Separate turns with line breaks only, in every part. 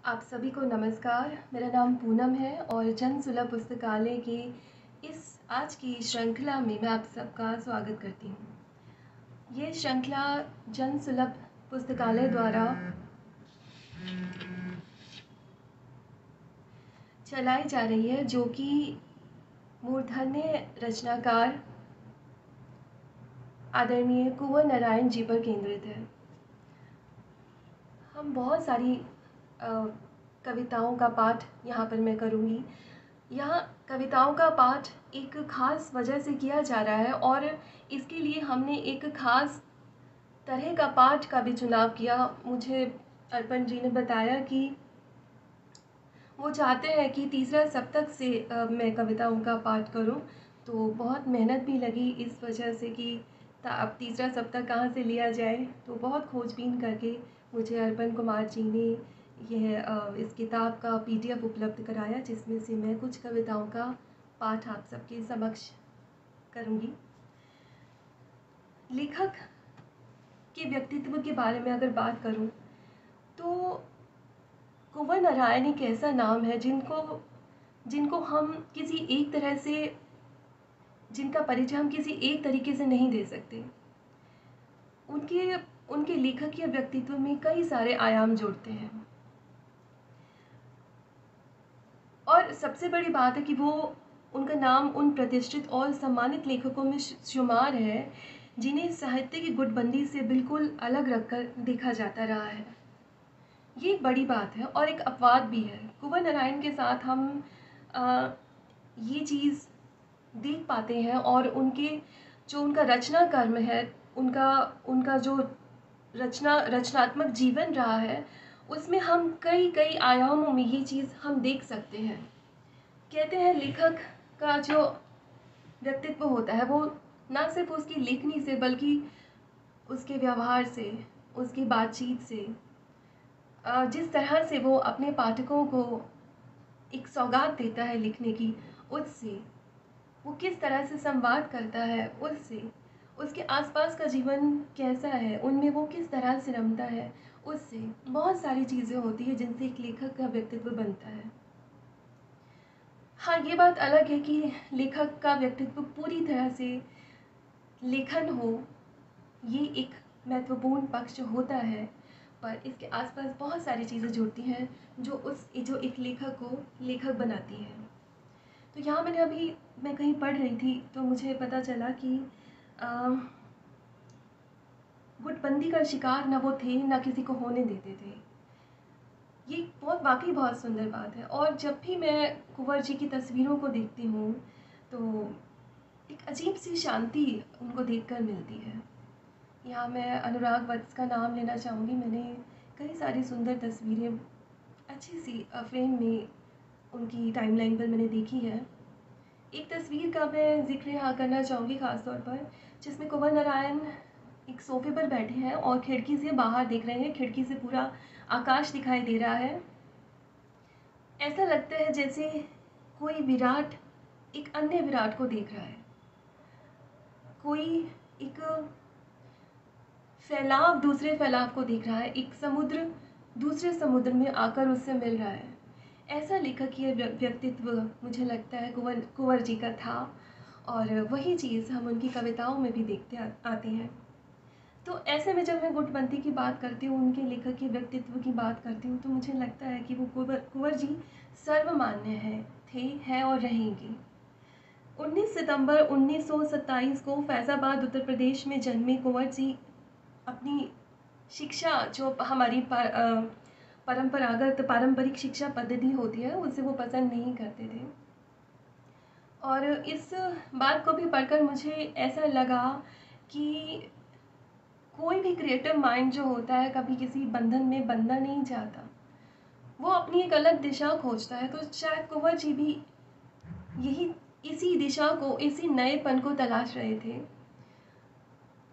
आप सभी को नमस्कार। मेरा नाम पूनम है और जन सुलभ पुस्तकालय की इस आज की श्रृंखला में मैं आप सबका स्वागत करती हूँ। ये श्रृंखला जन सुलभ पुस्तकालय द्वारा चलाई जा रही है, जो कि मूर्धन्य रचनाकार आदरणीय कुंवर नारायण जी पर केंद्रित है। हम बहुत सारी कविताओं का पाठ यहाँ पर मैं करूँगी। यहाँ कविताओं का पाठ एक ख़ास वजह से किया जा रहा है और इसके लिए हमने एक ख़ास तरह का पाठ का भी चुनाव किया। मुझे अर्पण जी ने बताया कि वो चाहते हैं कि तीसरा सप्तक से मैं कविताओं का पाठ करूं, तो बहुत मेहनत भी लगी इस वजह से कि अब तीसरा सप्तक कहाँ से लिया जाए। तो बहुत खोजबीन करके मुझे अर्पण कुमार जी ने इस किताब का PDF उपलब्ध कराया, जिसमें से मैं कुछ कविताओं का पाठ आप सबके समक्ष करूँगी। लेखक के व्यक्तित्व के बारे में अगर बात करूँ तो कुंवर नारायण एक ऐसा नाम है जिनको हम किसी एक तरह से जिनका परिचय हम किसी एक तरीके से नहीं दे सकते। उनके लेखकीय व्यक्तित्व में कई सारे आयाम जुड़ते हैं और सबसे बड़ी बात है कि उनका नाम उन प्रतिष्ठित और सम्मानित लेखकों में शुमार है जिन्हें साहित्य की गुटबंदी से बिल्कुल अलग रखकर देखा जाता रहा है। ये एक बड़ी बात है और एक अपवाद भी है। कुंवर नारायण के साथ हम ये चीज़ देख पाते हैं और उनका रचना कर्म है, उनका जो रचनात्मक जीवन रहा है, उसमें हम कई आयामों में ये चीज़ हम देख सकते हैं। कहते हैं लेखक का जो व्यक्तित्व होता है वो ना सिर्फ उसकी लेखनी से बल्कि उसके व्यवहार से, उसकी बातचीत से, जिस तरह से वो अपने पाठकों को एक सौगात देता है लिखने की, उससे वो किस तरह से संवाद करता है, उससे उसके आसपास का जीवन कैसा है, उनमें वो किस तरह से रमता है, उससे बहुत सारी चीज़ें होती है जिनसे एक लेखक का व्यक्तित्व बनता है। हाँ, ये बात अलग है कि लेखक का व्यक्तित्व पूरी तरह से लेखन हो, ये एक महत्वपूर्ण पक्ष होता है, पर इसके आसपास बहुत सारी चीज़ें जुड़ती हैं जो एक लेखक को लेखक बनाती हैं। तो यहाँ मैं कहीं पढ़ रही थी तो मुझे पता चला कि गुटबंदी का शिकार न वो थे, न किसी को होने देते थे। ये वाकई बहुत सुंदर बात है। और जब भी मैं कुंवर जी की तस्वीरों को देखती हूँ तो एक अजीब सी शांति उनको देखकर मिलती है। यहाँ मैं अनुराग वत्स का नाम लेना चाहूँगी। मैंने कई सारी सुंदर तस्वीरें अच्छी सी फ्रेम में उनकी टाइमलाइन पर मैंने देखी है। एक तस्वीर का मैं जिक्र यहाँ करना चाहूँगी ख़ास तौर पर, जिसमें कुंवर नारायण एक सोफे पर बैठे हैं और खिड़की से बाहर देख रहे हैं। खिड़की से पूरा आकाश दिखाई दे रहा है। ऐसा लगता है जैसे कोई विराट एक अन्य विराट को देख रहा है, कोई एक फैलाव दूसरे फैलाव को देख रहा है, एक समुद्र दूसरे समुद्र में आकर उससे मिल रहा है। ऐसा लेखकीय व्यक्तित्व मुझे लगता है कुंवर जी का था और वही चीज़ हम उनकी कविताओं में भी देखते आते हैं। तो ऐसे में जब मैं गुटबंदी की बात करती हूँ, उनके लेखकीय व्यक्तित्व की बात करती हूँ, तो मुझे लगता है कि वो कुंवर जी सर्वमान्य हैं और रहेंगे। 19 सितंबर 1927 को फैज़ाबाद उत्तर प्रदेश में जन्मे कुंवर जी अपनी शिक्षा, जो हमारी पारंपरिक शिक्षा पद्धति होती है, उसे वो पसंद नहीं करते थे। और इस बात को भी पढ़कर मुझे ऐसा लगा कि कोई भी क्रिएटिव माइंड जो होता है कभी किसी बंधन में बंधना नहीं चाहता, वो अपनी एक अलग दिशा खोजता है। तो शायद कुंवर जी भी इसी दिशा को, इसी नएपन को तलाश रहे थे।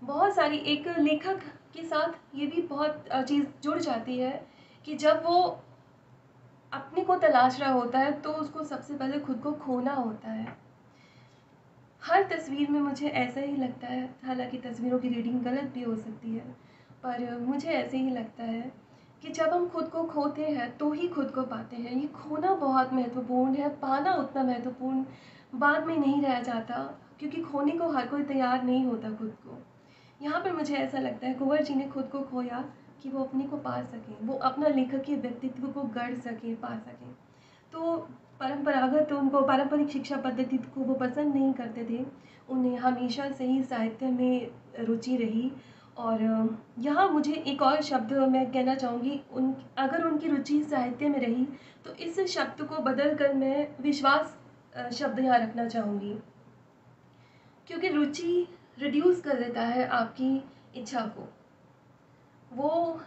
बहुत सारी एक लेखक के साथ ये भी बहुत चीज़ जुड़ जाती है कि जब वो अपने को तलाश रहा होता है तो उसको सबसे पहले खुद को खोना होता है। हर तस्वीर में मुझे ऐसा ही लगता है, हालांकि तस्वीरों की रीडिंग गलत भी हो सकती है, पर मुझे ऐसे ही लगता है कि जब हम खुद को खोते हैं तो ही खुद को पाते हैं। ये खोना बहुत महत्वपूर्ण है, पाना उतना महत्वपूर्ण बाद में नहीं रह जाता, क्योंकि खोने को हर कोई तैयार नहीं होता खुद को। यहाँ पर मुझे ऐसा लगता है कुंवर जी ने खुद को खोया कि वो अपने को पा सकें, वो अपना लेखकीय व्यक्तित्व को गढ़ सकें, पा सकें। तो परंपरागत उनको पारंपरिक शिक्षा पद्धति को वो पसंद नहीं करते थे, उन्हें हमेशा से ही साहित्य में रुचि रही। और यहाँ मुझे एक और शब्द मैं कहना चाहूँगी, उन अगर उनकी रुचि साहित्य में रही तो इस शब्द को बदल कर मैं विश्वास शब्द यहाँ रखना चाहूँगी, क्योंकि रुचि रिड्यूस कर देता है आपकी इच्छा को, वो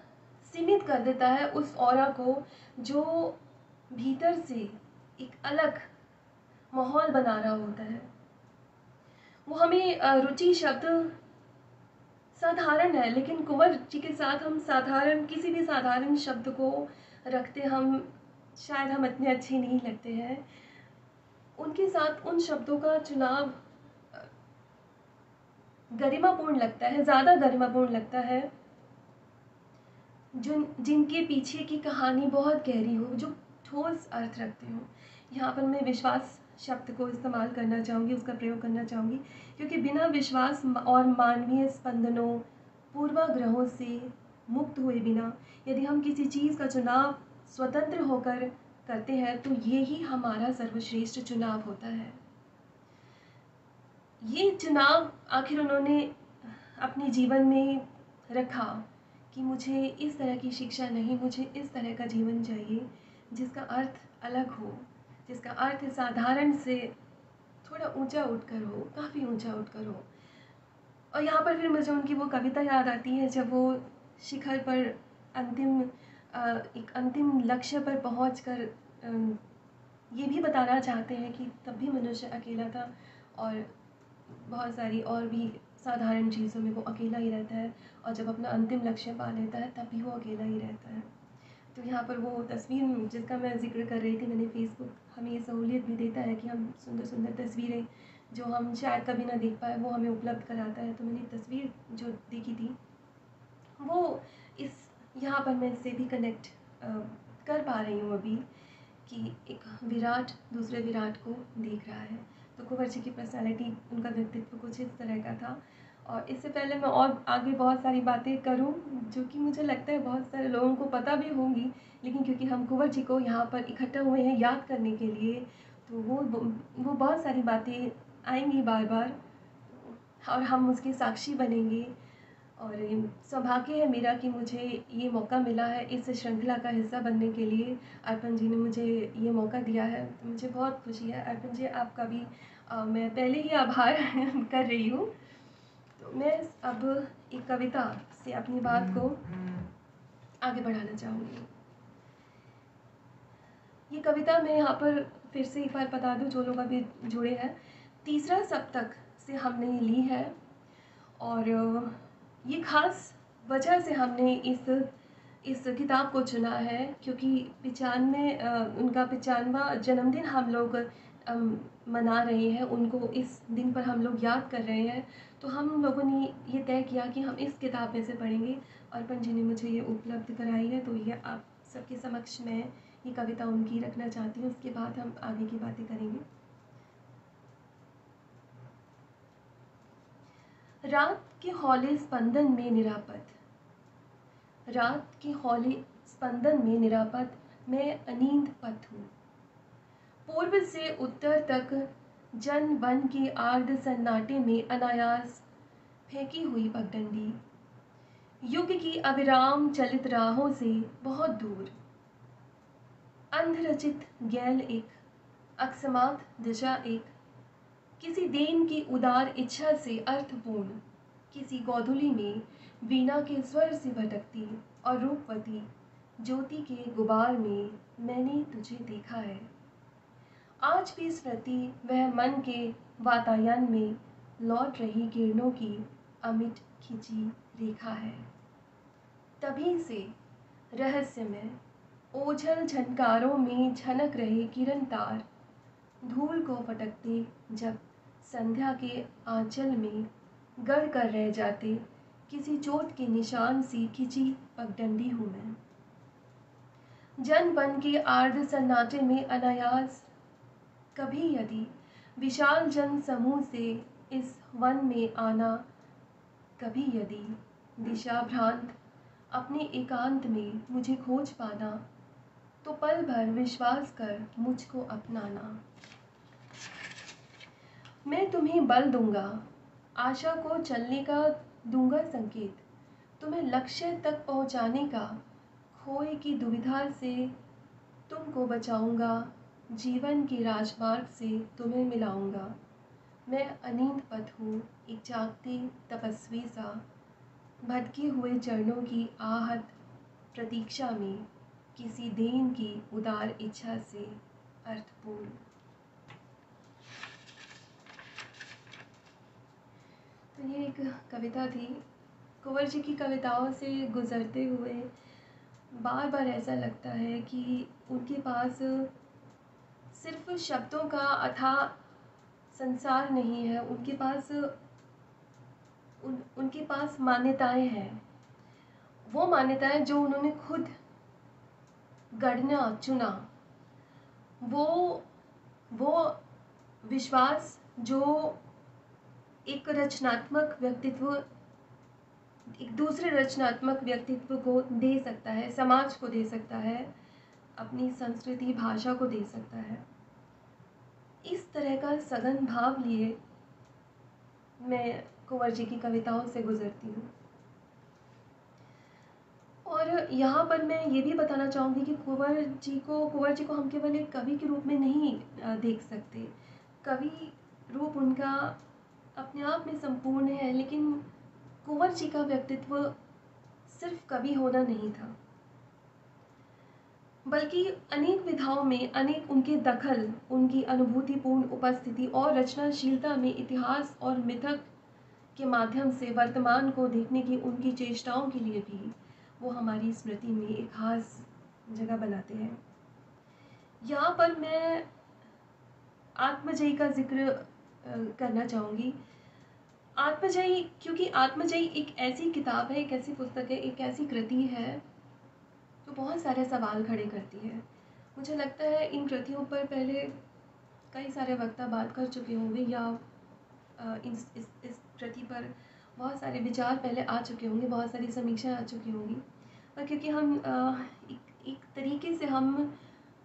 सीमित कर देता है उस ऑरा को जो भीतर से एक अलग माहौल बना रहा होता है। वो हमें रुचि शब्द साधारण है, लेकिन कुंवर जी के साथ हम साधारण, किसी भी साधारण शब्द को रखते हम शायद हम इतने अच्छे नहीं लगते हैं। उनके साथ उन शब्दों का चुनाव गरिमापूर्ण लगता है, ज़्यादा गरिमापूर्ण लगता है, जिनके पीछे की कहानी बहुत गहरी हो, जो ठोस अर्थ रखते हो। यहाँ पर मैं विश्वास शब्द को इस्तेमाल करना चाहूँगी, उसका प्रयोग करना चाहूँगी, क्योंकि बिना विश्वास और मानवीय स्पंदनों, पूर्वाग्रहों से मुक्त हुए बिना यदि हम किसी चीज़ का चुनाव स्वतंत्र होकर करते हैं तो ये ही हमारा सर्वश्रेष्ठ चुनाव होता है। ये चुनाव आखिर उन्होंने अपने जीवन में रखा कि मुझे इस तरह की शिक्षा नहीं, मुझे इस तरह का जीवन चाहिए जिसका अर्थ अलग हो, जिसका अर्थ साधारण से थोड़ा ऊंचा उठकर हो, काफ़ी ऊंचा उठकर हो। और यहाँ पर फिर मुझे उनकी वो कविता याद आती है जब वो शिखर पर एक अंतिम लक्ष्य पर पहुंचकर ये भी बताना चाहते हैं कि तब भी मनुष्य अकेला था और बहुत सारी और भी साधारण चीज़ों में वो अकेला ही रहता है, और जब अपना अंतिम लक्ष्य पा लेता है तब भी वो अकेला ही रहता है। तो यहाँ पर वो तस्वीर जिसका मैं जिक्र कर रही थी, मैंने फेसबुक हमें ये सहूलियत भी देता है कि हम सुंदर सुंदर तस्वीरें जो हम शायद कभी ना देख पाए वो हमें उपलब्ध कराता है। तो मैंने तस्वीर जो देखी थी वो इस यहाँ पर मैं इससे भी कनेक्ट कर पा रही हूँ अभी, कि एक विराट दूसरे विराट को देख रहा है। तो कुंवर जी की पर्सनालिटी, उनका व्यक्तित्व कुछ इस तरह का था। और इससे पहले मैं और आगे बहुत सारी बातें करूं जो कि मुझे लगता है बहुत सारे लोगों को पता भी होंगी, लेकिन क्योंकि हम कुंवर जी को यहाँ पर इकट्ठा हुए हैं याद करने के लिए, तो वो बहुत सारी बातें आएंगी बार बार और हम उसके साक्षी बनेंगे। और सौभाग्य है मेरा कि मुझे ये मौका मिला है इस श्रृंखला का हिस्सा बनने के लिए। अर्पण जी ने मुझे ये मौका दिया है, तो मुझे बहुत खुशी है। अर्पण जी, आपका भी मैं पहले ही आभार कर रही हूँ। तो मैं अब एक कविता से अपनी बात को आगे बढ़ाना चाहूँगी। ये कविता मैं यहाँ पर फिर से एक बार बता दूँ जो लोग अभी जुड़े हैं, तीसरा सप्तक से हमने ली है। और ये खास वजह से हमने इस किताब को चुना है क्योंकि 95 उनका 95वां जन्मदिन हम लोग मना रहे हैं, उनको इस दिन पर हम लोग याद कर रहे हैं। तो हम लोगों ने ये तय किया कि हम इस किताब में से पढ़ेंगे। अर्पण जी ने मुझे ये उपलब्ध कराई है, तो ये आप सबके समक्ष मैं ये कविता उनकी रखना चाहती हूँ। उसके बाद हम आगे की बातें करेंगे। रात के हौले स्पंदन में निरापद, रात के हौले स्पंदन में निरापद मैं अनींद पथ हूँ। पूर्व से उत्तर तक जन वन के आर्द सन्नाटे में अनायास फेंकी हुई पगडंडी, युग की अविराम चलित राहों से बहुत दूर। अंधरचित गैल एक, अकस्मात दिशा एक, किसी देन की उदार इच्छा से अर्थपूर्ण, किसी गोधुली में वीणा के स्वर से भटकती और रूपवती ज्योति के गुबार में मैंने तुझे देखा है। आज भी स्मृति वह मन के वातायन में लौट रही किरणों की अमिट खिंची रेखा है। तभी से रहस्यमय ओझल झनकारों में झनक रहे किरण तार धूल को फटकते जब संध्या के आंचल में गड़ कर रह जाते, किसी चोट के निशान सी खिंची पगडंडी हूँ मैं। जन बन के आर्द्र सन्नाटे में अनायास कभी यदि विशाल जन समूह से इस वन में आना, कभी यदि दिशा भ्रांत अपने एकांत में मुझे खोज पाना, तो पल भर विश्वास कर मुझको अपनाना। मैं तुम्हें बल दूंगा, आशा को चलने का दूंगा संकेत, तुम्हें लक्ष्य तक पहुंचाने का, खोए की दुविधा से तुमको बचाऊंगा, जीवन के राजमार्ग से तुम्हें मिलाऊंगा। मैं अनींद पथ हूँ, एक जागते तपस्वी सा, भटके हुए चरणों की आहत प्रतीक्षा में, किसी देन की उदार इच्छा से अर्थपूर्ण। तो ये एक कविता थी। कुंवर जी की कविताओं से गुजरते हुए बार बार ऐसा लगता है कि उनके पास सिर्फ शब्दों का अथाह संसार नहीं है, उनके पास मान्यताएं हैं। वो मान्यताएं जो उन्होंने खुद गढ़ना चुना, वो विश्वास जो एक रचनात्मक व्यक्तित्व, एक दूसरे रचनात्मक व्यक्तित्व को दे सकता है, समाज को दे सकता है, अपनी संस्कृति भाषा को दे सकता है। इस तरह का सघन भाव लिए मैं कुंवर जी की कविताओं से गुजरती हूँ। और यहाँ पर मैं ये भी बताना चाहूँगी कि कुंवर जी को हम केवल एक कवि के रूप में नहीं देख सकते। कवि रूप उनका अपने आप में संपूर्ण है, लेकिन कुंवर जी का व्यक्तित्व सिर्फ कवि होना नहीं था, बल्कि अनेक विधाओं में अनेक उनके दखल, उनकी अनुभूतिपूर्ण उपस्थिति और रचनाशीलता में इतिहास और मिथक के माध्यम से वर्तमान को देखने की उनकी चेष्टाओं के लिए भी वो हमारी स्मृति में एक खास जगह बनाते हैं। यहाँ पर मैं आत्मजयी का जिक्र करना चाहूँगी। आत्मजयी, क्योंकि आत्मजयी एक ऐसी किताब है, एक ऐसी पुस्तक है, एक ऐसी कृति है जो बहुत सारे सवाल खड़े करती है। मुझे लगता है इन कृतियों पर पहले कई सारे वक्ता बात कर चुके होंगे, या इस कृति पर बहुत सारे विचार पहले आ चुके होंगे, बहुत सारी समीक्षाएं आ चुकी होंगी। पर क्योंकि हम एक तरीके से हम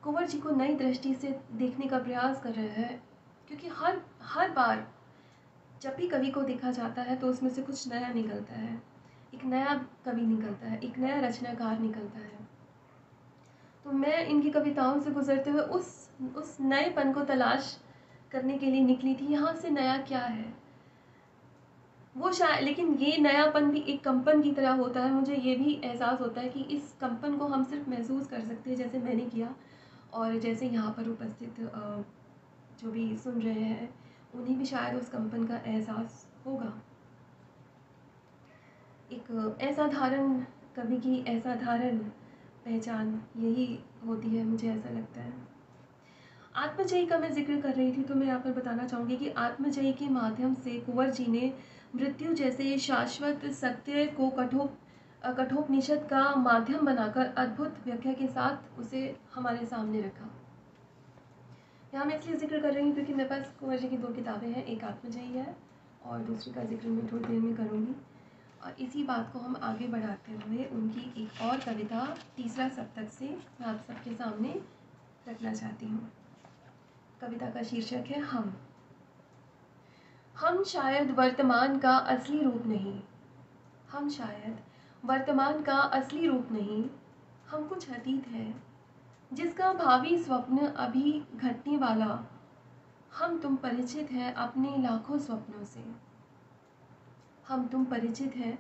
कुंवर जी को नई दृष्टि से देखने का प्रयास कर रहे हैं, क्योंकि हर बार जब भी कवि को देखा जाता है तो उसमें से कुछ नया निकलता है, एक नया कवि निकलता है, एक नया रचनाकार निकलता है। तो मैं इनकी कविताओं से गुजरते हुए उस नएपन को तलाश करने के लिए निकली थी। यहाँ से नया क्या है वो शायद, लेकिन ये नयापन भी एक कंपन की तरह होता है। मुझे ये भी एहसास होता है कि इस कंपन को हम सिर्फ महसूस कर सकते हैं जैसे मैंने किया, और जैसे यहाँ पर उपस्थित जो भी सुन रहे हैं उन्हें भी शायद उस कंपन का एहसास होगा। एक असाधारण कवि की असाधारण पहचान यही होती है, मुझे ऐसा लगता है। आत्मजयी का मैं जिक्र कर रही थी, तो मैं यहाँ पर बताना चाहूँगी कि आत्मजयी के माध्यम से कुंवर जी ने मृत्यु जैसे शाश्वत सत्य को कठोपनिषद का माध्यम बनाकर अद्भुत व्याख्या के साथ उसे हमारे सामने रखा। यहाँ मैं इसलिए जिक्र कर रही हूँ क्योंकि मेरे पास कुंवर जी की 2 किताबें हैं, एक आत्मजयी है और दूसरी का जिक्र मैं थोड़ी देर में करूँगी। और इसी बात को हम आगे बढ़ाते हुए उनकी एक और कविता तीसरा सप्तक से मैं आप सबके सामने रखना चाहती हूँ। कविता का शीर्षक है हम शायद वर्तमान का असली रूप नहीं, हम शायद वर्तमान का असली रूप नहीं, हम कुछ अतीत है जिसका भावी स्वप्न अभी घटने वाला। हम तुम परिचित हैं अपने लाखों स्वप्नों से, हम तुम परिचित हैं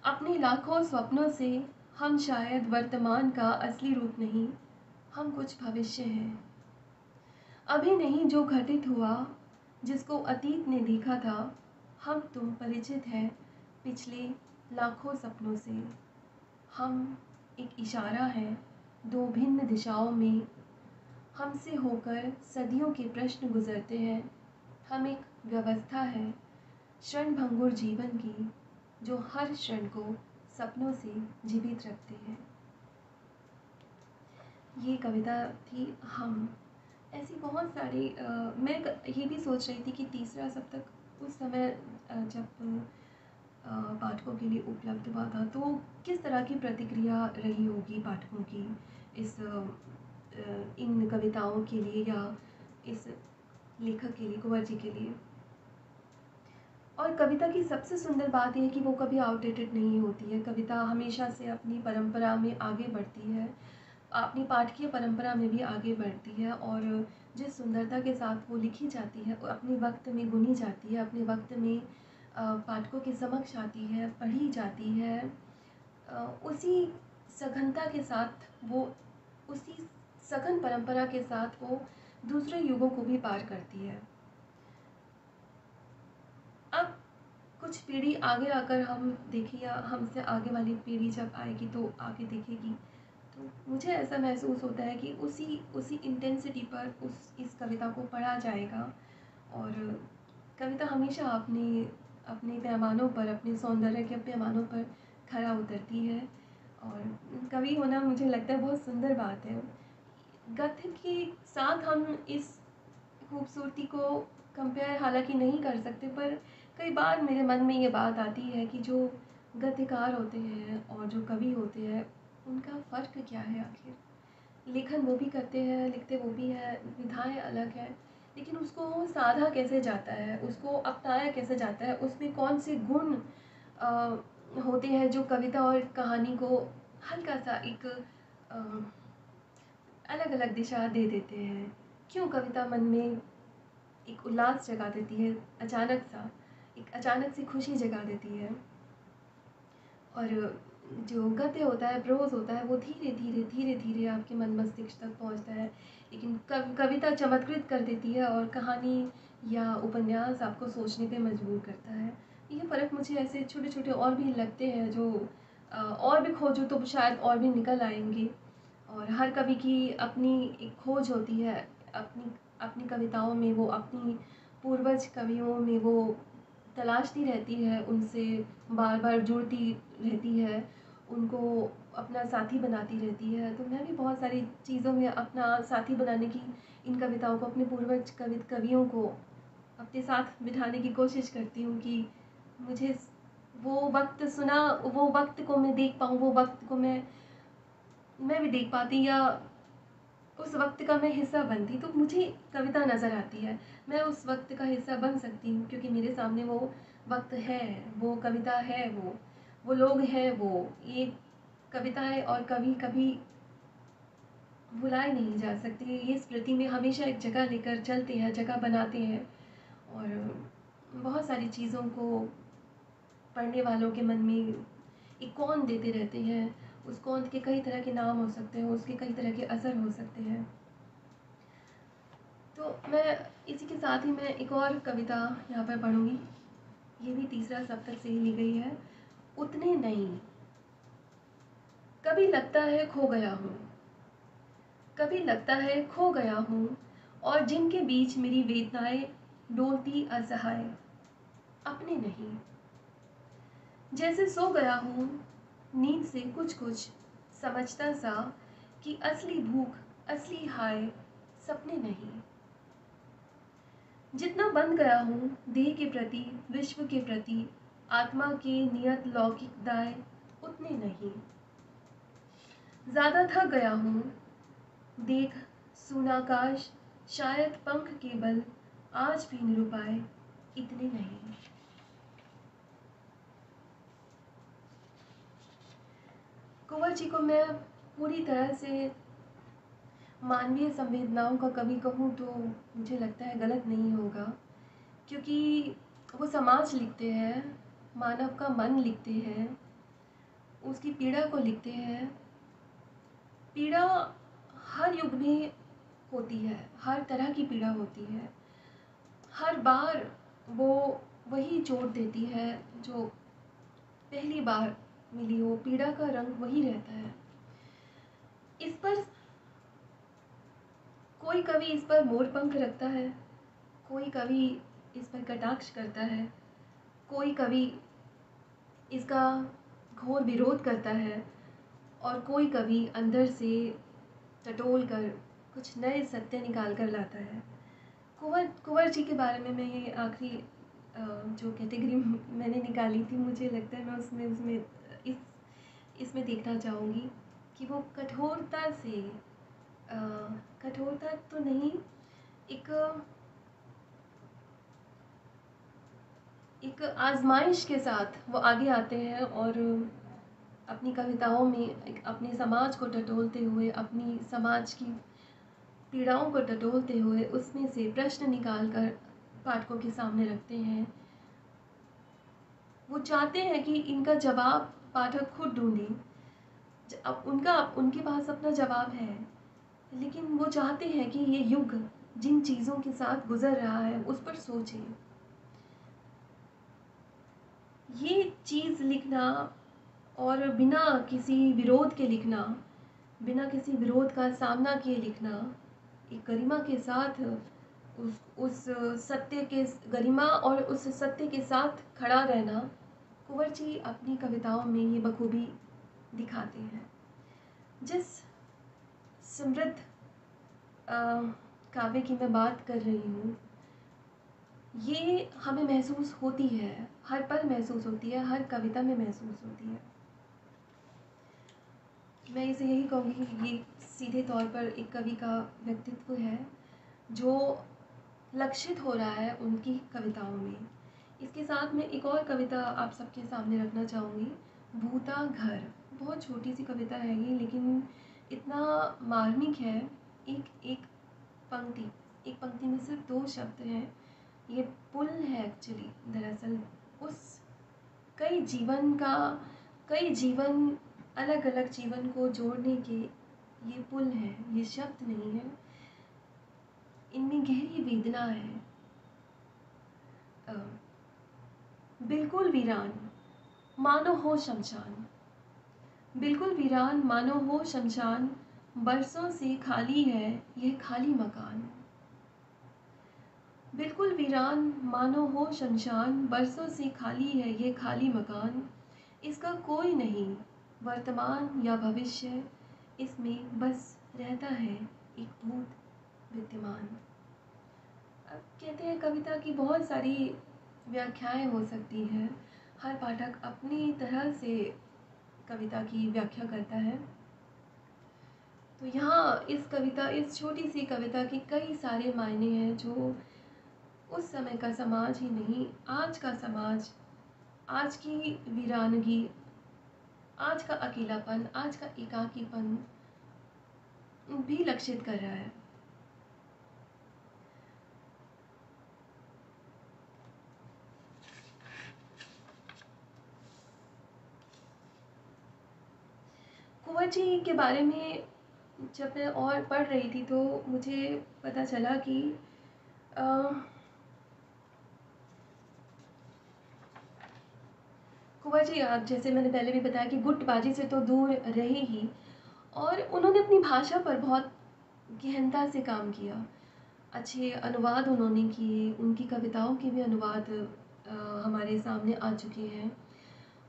अपने लाखों स्वप्नों से। हम शायद वर्तमान का असली रूप नहीं, हम कुछ भविष्य हैं अभी नहीं जो घटित हुआ, जिसको अतीत ने देखा था। हम तुम परिचित हैं पिछले लाखों सपनों से। हम एक इशारा है 2 भिन्न दिशाओं में, हमसे होकर सदियों के प्रश्न गुजरते हैं। हम एक व्यवस्था है क्षणभंगुर जीवन की, जो हर क्षण को सपनों से जीवित रखते हैं। ये कविता थी हम। ऐसी बहुत सारी ये भी सोच रही थी कि तीसरा सप्तक उस समय जब पाठकों के लिए उपलब्ध हुआ था तो किस तरह की प्रतिक्रिया रही होगी पाठकों की इस इन कविताओं के लिए या इस लेखक के लिए, कुंवर जी के लिए। और कविता की सबसे सुंदर बात यह है कि वो कभी आउटडेटेड नहीं होती है। कविता हमेशा से अपनी परंपरा में आगे बढ़ती है, अपनी पाठकीय परंपरा में भी आगे बढ़ती है, और जिस सुंदरता के साथ वो लिखी जाती है, अपने वक्त में बुनी जाती है, अपने वक्त में पाठकों के समक्ष आती है, पढ़ी जाती है, उसी सघनता के साथ वो, उसी सघन परंपरा के साथ वो दूसरे युगों को भी पार करती है। अब कुछ पीढ़ी आगे आकर हम देखें, या हमसे आगे वाली पीढ़ी जब आएगी तो आगे देखेगी, तो मुझे ऐसा महसूस होता है कि उसी उसी इंटेंसिटी पर इस कविता को पढ़ा जाएगा। और कविता हमेशा अपने अपने पैमानों पर, अपने सौंदर्य के पैमानों पर खरा उतरती है। और कवि होना मुझे लगता है बहुत सुंदर बात है। गद्य के साथ हम इस खूबसूरती को कंपेयर हालांकि नहीं कर सकते, पर कई बार मेरे मन में ये बात आती है कि जो गद्यकार होते हैं और जो कवि होते हैं, उनका फ़र्क क्या है आखिर। लेखन वो भी करते हैं, लिखते वो भी हैं, विधाएं अलग हैं, लेकिन उसको साधा कैसे जाता है, उसको अपनाया कैसे जाता है, उसमें कौन से गुण होते हैं जो कविता और कहानी को हल्का सा एक अलग अलग दिशा दे देते हैं। क्यों कविता मन में एक उल्लास जगा देती है, एक अचानक सी खुशी जगा देती है, और जो गद्य होता है, प्रोज़ होता है, वो धीरे धीरे धीरे धीरे आपके मन मस्तिष्क तक पहुंचता है। लेकिन कविता चमत्कृत कर देती है, और कहानी या उपन्यास आपको सोचने पे मजबूर करता है। ये फ़र्क मुझे ऐसे छोटे छोटे और भी लगते हैं, जो और भी खोजो तो शायद और भी निकल आएंगे। और हर कवि की अपनी एक खोज होती है, अपनी अपनी कविताओं में वो अपनी पूर्वज कवियों में वो तलाशती रहती है, उनसे बार बार जुड़ती रहती है, उनको अपना साथी बनाती रहती है। तो मैं भी बहुत सारी चीज़ों में अपना साथी बनाने की, इन कविताओं को, अपने पूर्वज कवियों को अपने साथ बिठाने की कोशिश करती हूँ कि मुझे वो वक्त सुना, वो वक्त को मैं देख पाऊँ, वो वक्त को मैं भी देख पाती, या उस वक्त का मैं हिस्सा बनती, तो मुझे कविता नज़र आती है। मैं उस वक्त का हिस्सा बन सकती हूँ, क्योंकि मेरे सामने वो वक्त है, वो कविता है, वो लोग हैं, वो ये कविताएं और कवि कभी भुलाए नहीं जा सकते। ये स्मृति में हमेशा एक जगह लेकर चलते हैं, जगह बनाते हैं, और बहुत सारी चीज़ों को पढ़ने वालों के मन में एक कौन देते रहते हैं। उस कौन के कई तरह के नाम हो सकते हैं, उसके कई तरह के असर हो सकते हैं। तो मैं इसी के साथ ही मैं एक और कविता यहाँ पर पढ़ूँगी। ये भी तीसरा सप्तक से ही ली गई है। उतने नहीं, कभी लगता है खो गया हूँ, कभी लगता है खो गया हूँ, और जिनके बीच मेरी वेदनाएं डोलती असहाय, अपने नहीं। जैसे सो गया हूँ नींद से कुछ कुछ समझता सा, कि असली भूख, असली हाय सपने नहीं। जितना बंध गया हूँ देह के प्रति, विश्व के प्रति, आत्मा के नियत लौकिक दाय, उतने नहीं। ज़्यादा थक गया हूँ देख सूनाकाश, शायद पंख के बल आज भी निरुपाए, इतने नहीं। कुंवर जी को मैं पूरी तरह से मानवीय संवेदनाओं का कवि कहूँ तो मुझे लगता है गलत नहीं होगा, क्योंकि वो समाज लिखते हैं, मानव का मन लिखते हैं, उसकी पीड़ा को लिखते हैं। पीड़ा हर युग में होती है, हर तरह की पीड़ा होती है। हर बार वो वही चोट देती है जो पहली बार मिली हो, पीड़ा का रंग वही रहता है। इस पर कोई कवि इस पर मोर पंख रखता है, कोई कवि इस पर कटाक्ष करता है, कोई कवि इसका घोर विरोध करता है, और कोई कवि अंदर से टटोल कर कुछ नए सत्य निकाल कर लाता है। कुंवर जी के बारे में मैं ये आखिरी जो कैटेगरी मैंने निकाली थी, मुझे लगता है मैं उसमें उसमें इस इसमें देखना चाहूँगी कि वो कठोरता से कठोरता तो नहीं, एक एक आजमाइश के साथ वो आगे आते हैं और अपनी कविताओं में अपने समाज को टटोलते हुए, अपनी समाज की पीड़ाओं को टटोलते हुए उसमें से प्रश्न निकाल कर पाठकों के सामने रखते हैं। वो चाहते हैं कि इनका जवाब पाठक खुद ढूंढें। अब उनके पास अपना जवाब है, लेकिन वो चाहते हैं कि ये युग जिन चीज़ों के साथ गुजर रहा है उस पर सोचें। ये चीज़ लिखना और बिना किसी विरोध के लिखना, बिना किसी विरोध का सामना किए लिखना, एक गरिमा के साथ उस सत्य के गरिमा और उस सत्य के साथ खड़ा रहना, कुंवर जी अपनी कविताओं में ये बखूबी दिखाते हैं। जिस समृद्ध काव्य की मैं बात कर रही हूँ, ये हमें महसूस होती है, हर पल महसूस होती है, हर कविता में महसूस होती है। मैं इसे यही कहूँगी कि ये सीधे तौर पर एक कवि का व्यक्तित्व है जो लक्षित हो रहा है उनकी कविताओं में। इसके साथ मैं एक और कविता आप सबके सामने रखना चाहूँगी, भूता घर। बहुत छोटी सी कविता है ये, लेकिन इतना मार्मिक है। एक पंक्ति में सिर्फ 2 शब्द हैं। ये पुल है एक्चुअली, दरअसल उस कई जीवन अलग अलग जीवन को जोड़ने के ये पुल है, ये शब्द नहीं है। इनमें गहरी वेदना है। बिल्कुल वीरान मानो हो शमशान, बिल्कुल वीरान मानो हो शमशान, बरसों से खाली है यह खाली मकान। बिल्कुल वीरान मानो हो शमशान, बरसों से खाली है ये खाली मकान। इसका कोई नहीं वर्तमान या भविष्य, इसमें बस रहता है एक भूत विद्यमान। अब कहते हैं कविता की बहुत सारी व्याख्याएं हो सकती हैं, हर पाठक अपनी तरह से कविता की व्याख्या करता है। तो यहाँ इस छोटी सी कविता के कई सारे मायने हैं जो उस समय का समाज ही नहीं, आज का समाज, आज की वीरानगी, आज का अकेलापन, आज का एकाकीपन भी लक्षित कर रहा है। कुंवर जी के बारे में जब मैं और पढ़ रही थी तो मुझे पता चला कि कुंवर जी, जैसे मैंने पहले भी बताया कि गुटबाजी से तो दूर रहे ही, और उन्होंने अपनी भाषा पर बहुत गहनता से काम किया। अच्छे अनुवाद उन्होंने किए, उनकी कविताओं के भी अनुवाद हमारे सामने आ चुके हैं,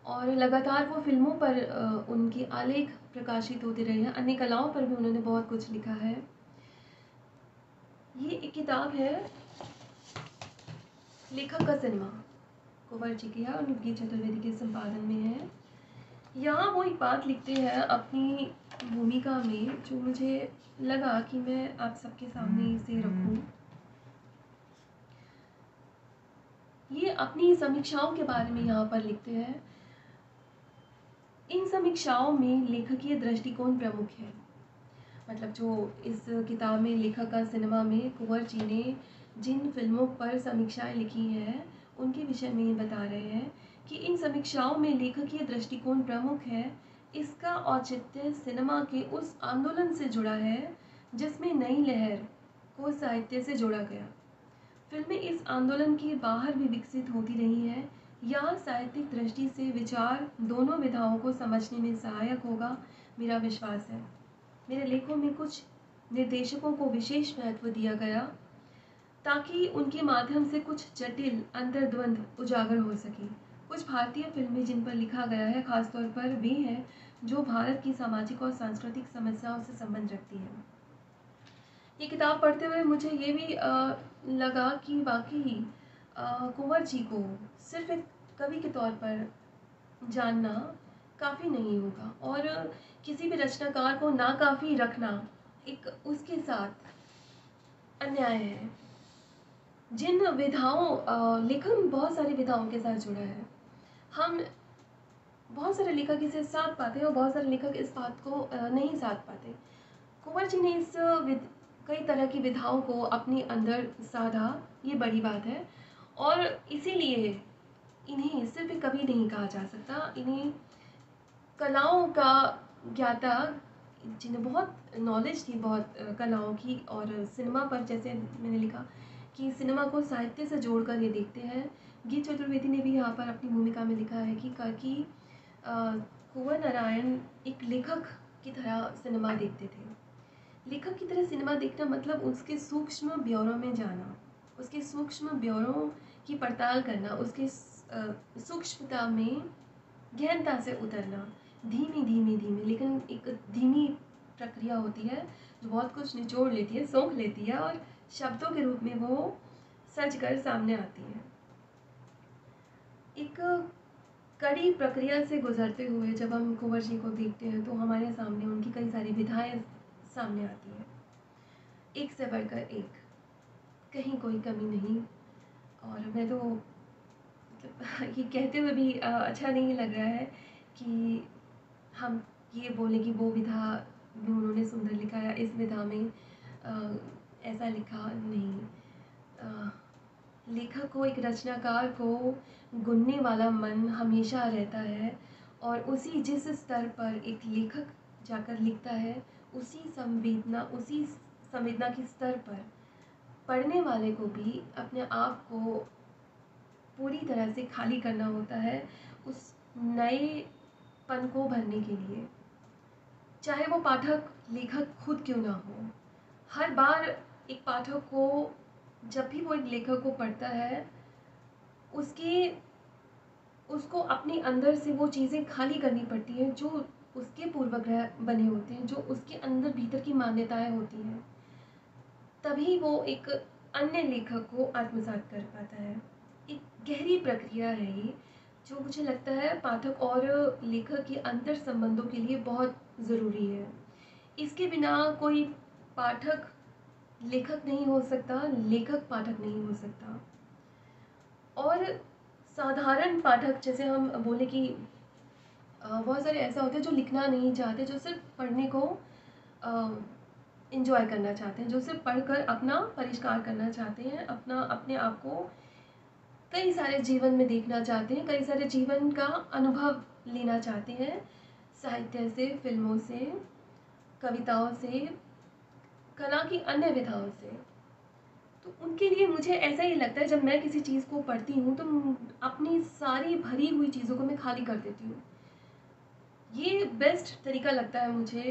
और लगातार वो फिल्मों पर उनके आलेख प्रकाशित होते रहे हैं। अन्य कलाओं पर भी उन्होंने बहुत कुछ लिखा है। ये एक किताब है लेखक का सिनेमा, कुंवर जी की है, और गिरी चतुर्वेदी के संपादन में है। यहाँ वो एक बात लिखते हैं अपनी भूमिका में जो मुझे लगा कि मैं आप सबके सामने इसे रखूं। ये अपनी समीक्षाओं के बारे में यहाँ पर लिखते हैं। इन समीक्षाओं में लेखकीय दृष्टिकोण प्रमुख है। मतलब जो इस किताब में लेखक का सिनेमा में कुंवर जी ने जिन फिल्मों पर समीक्षाएं लिखी हैं उनके विषय में ये बता रहे हैं कि इन समीक्षाओं में लेखकीय दृष्टिकोण प्रमुख है। इसका औचित्य सिनेमा के उस आंदोलन से जुड़ा है जिसमें नई लहर को साहित्य से जोड़ा गया। फिल्में इस आंदोलन के बाहर भी विकसित होती रही हैं। यह साहित्यिक दृष्टि से विचार दोनों विधाओं को समझने में सहायक होगा, मेरा विश्वास है। मेरे लेखों में कुछ निर्देशकों को विशेष महत्व दिया गया ताकि उनके माध्यम से कुछ जटिल अंतर्द्वंद उजागर हो सके। कुछ भारतीय फिल्में जिन पर लिखा गया है खासतौर पर वे हैं जो भारत की सामाजिक और सांस्कृतिक समस्याओं से संबंध रखती है। ये किताब पढ़ते हुए मुझे ये भी लगा कि वाकई कुंवर जी को सिर्फ एक कवि के तौर पर जानना काफ़ी नहीं होगा, और किसी भी रचनाकार को नाकाफ़ी रखना एक उसके साथ अन्याय है। जिन विधाओं लेखन बहुत सारी विधाओं के साथ जुड़ा है। हम बहुत सारे लेखक इसे साध पाते हैं और बहुत सारे लेखक इस बात को नहीं साध पाते। कुंवर जी ने कई तरह की विधाओं को अपने अंदर साधा, ये बड़ी बात है। और इसीलिए इन्हें सिर्फ एक कवि नहीं कहा जा सकता, इन्हें कलाओं का ज्ञाता, जिन्हें बहुत नॉलेज थी बहुत कलाओं की। और सिनेमा पर जैसे मैंने लिखा कि सिनेमा को साहित्य से जोड़कर ये देखते हैं। गीत चतुर्वेदी ने भी यहाँ पर अपनी भूमिका में लिखा है कि कुंवर नारायण एक लेखक की तरह सिनेमा देखते थे। लेखक की तरह सिनेमा देखना मतलब उसके सूक्ष्म ब्यौरों में जाना, उसके सूक्ष्म ब्यौरों की पड़ताल करना, उसके सूक्ष्मता में गहनता से उतरना, धीमी धीमी धीमी लेकिन एक धीमी प्रक्रिया होती है जो बहुत कुछ निचोड़ लेती है, सोख लेती है और शब्दों के रूप में वो सज कर सामने आती है। एक कड़ी प्रक्रिया से गुजरते हुए जब हम कुंवर जी को देखते हैं तो हमारे सामने उनकी कई सारी विधाएं सामने आती हैं, एक से बढ़कर एक, कहीं कोई कमी नहीं। और मैं तो मतलब ये कहते हुए भी अच्छा नहीं लग रहा है कि हम ये बोलें कि वो विधा में उन्होंने सुंदर लिखा या इस विधा में ऐसा लिखा नहीं। लेखक को, एक रचनाकार को गुनने वाला मन हमेशा रहता है, और जिस स्तर पर एक लेखक जाकर लिखता है उसी संवेदना के स्तर पर पढ़ने वाले को भी अपने आप को पूरी तरह से खाली करना होता है उस नए पन को भरने के लिए, चाहे वो पाठक लेखक खुद क्यों ना हो। हर बार एक पाठक को, जब भी वो एक लेखक को पढ़ता है, उसको अपने अंदर से वो चीज़ें खाली करनी पड़ती हैं जो उसके पूर्वग्रह बने होते हैं, जो उसके अंदर भीतर की मान्यताएं होती हैं, तभी वो एक अन्य लेखक को आत्मसात कर पाता है। एक गहरी प्रक्रिया है ये, जो मुझे लगता है पाठक और लेखक के अंतर संबंधों के लिए बहुत ज़रूरी है। इसके बिना कोई पाठक लेखक नहीं हो सकता, लेखक पाठक नहीं हो सकता। और साधारण पाठक, जैसे हम बोले कि बहुत सारे ऐसा होते हैं जो लिखना नहीं चाहते, जो सिर्फ पढ़ने को इंजॉय करना चाहते हैं, जो सिर्फ पढ़कर अपना परिष्कार करना चाहते हैं, अपने आप को कई सारे जीवन में देखना चाहते हैं, कई सारे जीवन का अनुभव लेना चाहते हैं, साहित्य से, फिल्मों से, कविताओं से, कला की अन्य विधाओं से। तो उनके लिए मुझे ऐसा ही लगता है, जब मैं किसी चीज़ को पढ़ती हूँ तो अपनी सारी भरी हुई चीज़ों को मैं खाली कर देती हूँ। ये बेस्ट तरीका लगता है मुझे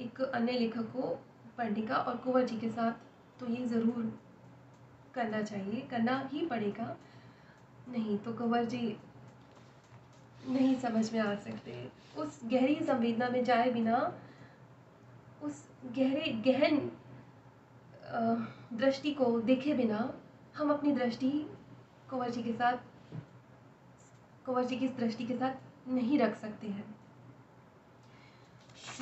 एक अन्य लेखक को पढ़ने का, और कुंवर जी के साथ तो ये ज़रूर करना चाहिए, करना ही पड़ेगा, नहीं तो कुंवर जी नहीं समझ में आ सकते। उस गहरी संवेदना में जाए बिना, उस गहन दृष्टि को देखे बिना हम अपनी दृष्टि कुंवर जी की इस दृष्टि के साथ नहीं रख सकते हैं।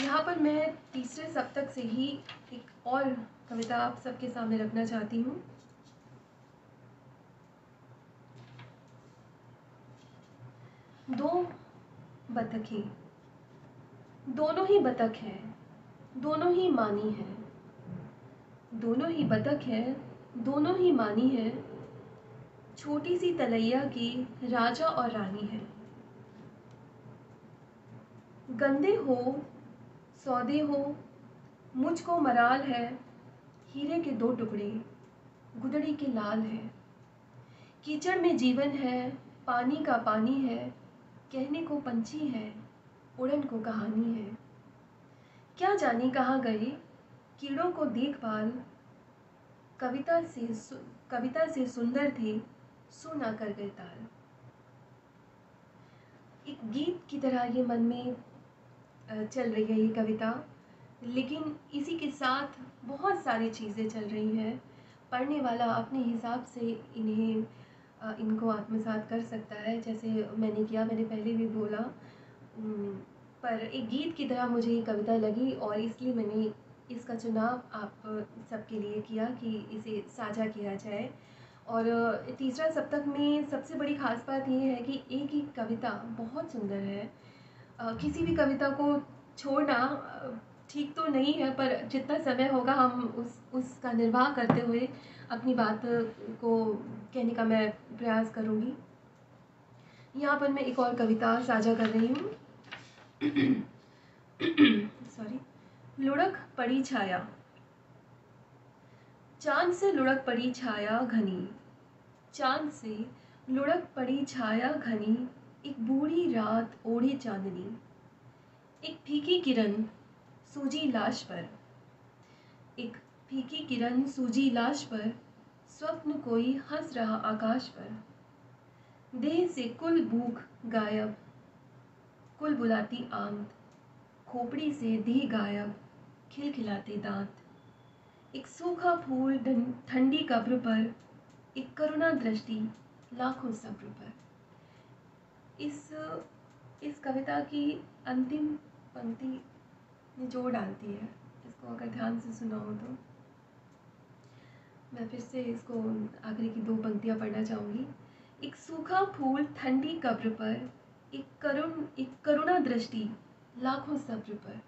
यहाँ पर मैं तीसरे सप्तक से ही एक और कविता आप सबके सामने रखना चाहती हूँ। दो बतखें, दोनों ही बतख हैं, दोनों ही मानी है, दोनों ही बतख है, दोनों ही मानी है, छोटी सी तलैया की राजा और रानी है। गंदे हो सौदे हो, मुझको मराल है, हीरे के दो टुकड़े गुदड़ी के लाल है। कीचड़ में जीवन है, पानी का पानी है, कहने को पंछी है, उड़न को कहानी है। क्या जाने कहाँ गए कीड़ों को देखभाल, कविता से सुंदर थे, सुना कर गए ताल। एक गीत की तरह ये मन में चल रही है ये कविता, लेकिन इसी के साथ बहुत सारी चीज़ें चल रही हैं। पढ़ने वाला अपने हिसाब से इनको आत्मसात कर सकता है, जैसे मैंने किया, मैंने पहले भी बोला। पर एक गीत की तरह मुझे ये कविता लगी और इसलिए मैंने इसका चुनाव आप सबके लिए किया कि इसे साझा किया जाए। और तीसरा सप्तक में सबसे बड़ी ख़ास बात ये है कि एक ही कविता बहुत सुंदर है। किसी भी कविता को छोड़ना ठीक तो नहीं है, पर जितना समय होगा हम उसका निर्वाह करते हुए अपनी बात को कहने का मैं प्रयास करूँगी। यहाँ पर मैं एक और कविता साझा कर रही हूँ। सॉरी। लुढ़क पड़ी छाया। चांद से लुढ़क पड़ी छाया घनी, चांद से लुढ़क पड़ी छाया घनी, एक बूढ़ी रात ओढ़े चांदनी, एक फीकी किरण सूजी लाश पर, एक फीकी किरण सूजी लाश पर, स्वप्न कोई हंस रहा आकाश पर, देह से कुल भूख गायब, कुल बुलाती आंत, खोपड़ी से देह गायब, खिलखिलाते दांत, एक सूखा फूल ठंडी कब्र पर, एक करुणा दृष्टि लाखों सब्र पर। इस कविता की अंतिम पंक्ति निचोड़ डालती है। इसको अगर ध्यान से सुना हो तो मैं फिर से इसको आखिरी की 2 पंक्तियाँ पढ़ना चाहूँगी। एक सूखा फूल ठंडी कब्र पर, एक करुणा दृष्टि लाखों सब्र पर।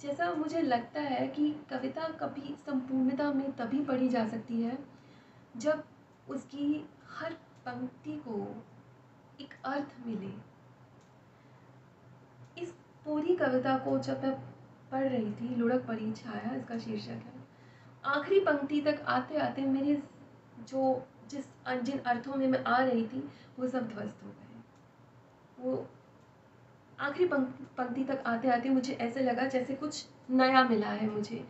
जैसा मुझे लगता है कि कविता कभी संपूर्णता में तभी पढ़ी जा सकती है जब उसकी हर पंक्ति को एक अर्थ मिले। इस पूरी कविता को जब मैं पढ़ रही थी, लुढ़क पड़ी छाया इसका शीर्षक है, आखिरी पंक्ति तक आते आते मेरे जिन अर्थों में मैं आ रही थी वो सब ध्वस्त हो गए। वो आखिरी पंक्ति तक आते आते मुझे ऐसे लगा जैसे कुछ नया मिला है मुझे,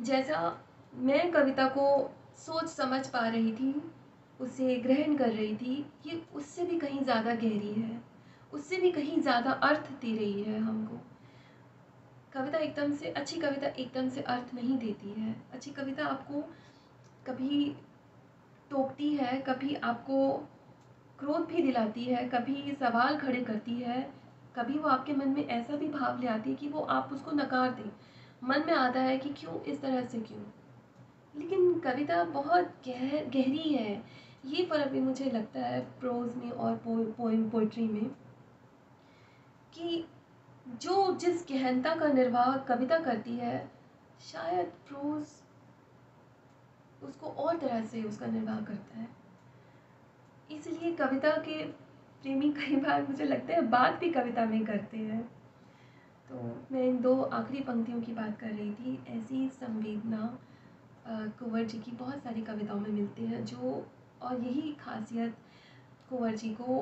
जैसा मैं कविता को सोच समझ पा रही थी, उसे ग्रहण कर रही थी, ये उससे भी कहीं ज़्यादा गहरी है, उससे भी कहीं ज़्यादा अर्थ दे रही है हमको। अच्छी कविता एकदम से अर्थ नहीं देती है। अच्छी कविता आपको कभी टोकती है, कभी आपको क्रोध भी दिलाती है, कभी सवाल खड़े करती है, कभी वो आपके मन में ऐसा भी भाव ले आती है कि वो आप उसको नकार दें। मन में आता है कि क्यों इस तरह से, क्यों। लेकिन कविता बहुत गहरी है। ये फ़र्क भी मुझे लगता है प्रोज़ में और पोइट्री में, कि जिस गहनता का निर्वाह कविता करती है, शायद प्रोज़ उसको और तरह से उसका निर्वाह करता है। इसलिए कविता के प्रेमी कई बार मुझे लगता है बात भी कविता में करते हैं। तो मैं इन 2 आखिरी पंक्तियों की बात कर रही थी। ऐसी संवेदना कुंवर जी की बहुत सारी कविताओं में मिलती है, और यही खासियत कुंवर जी को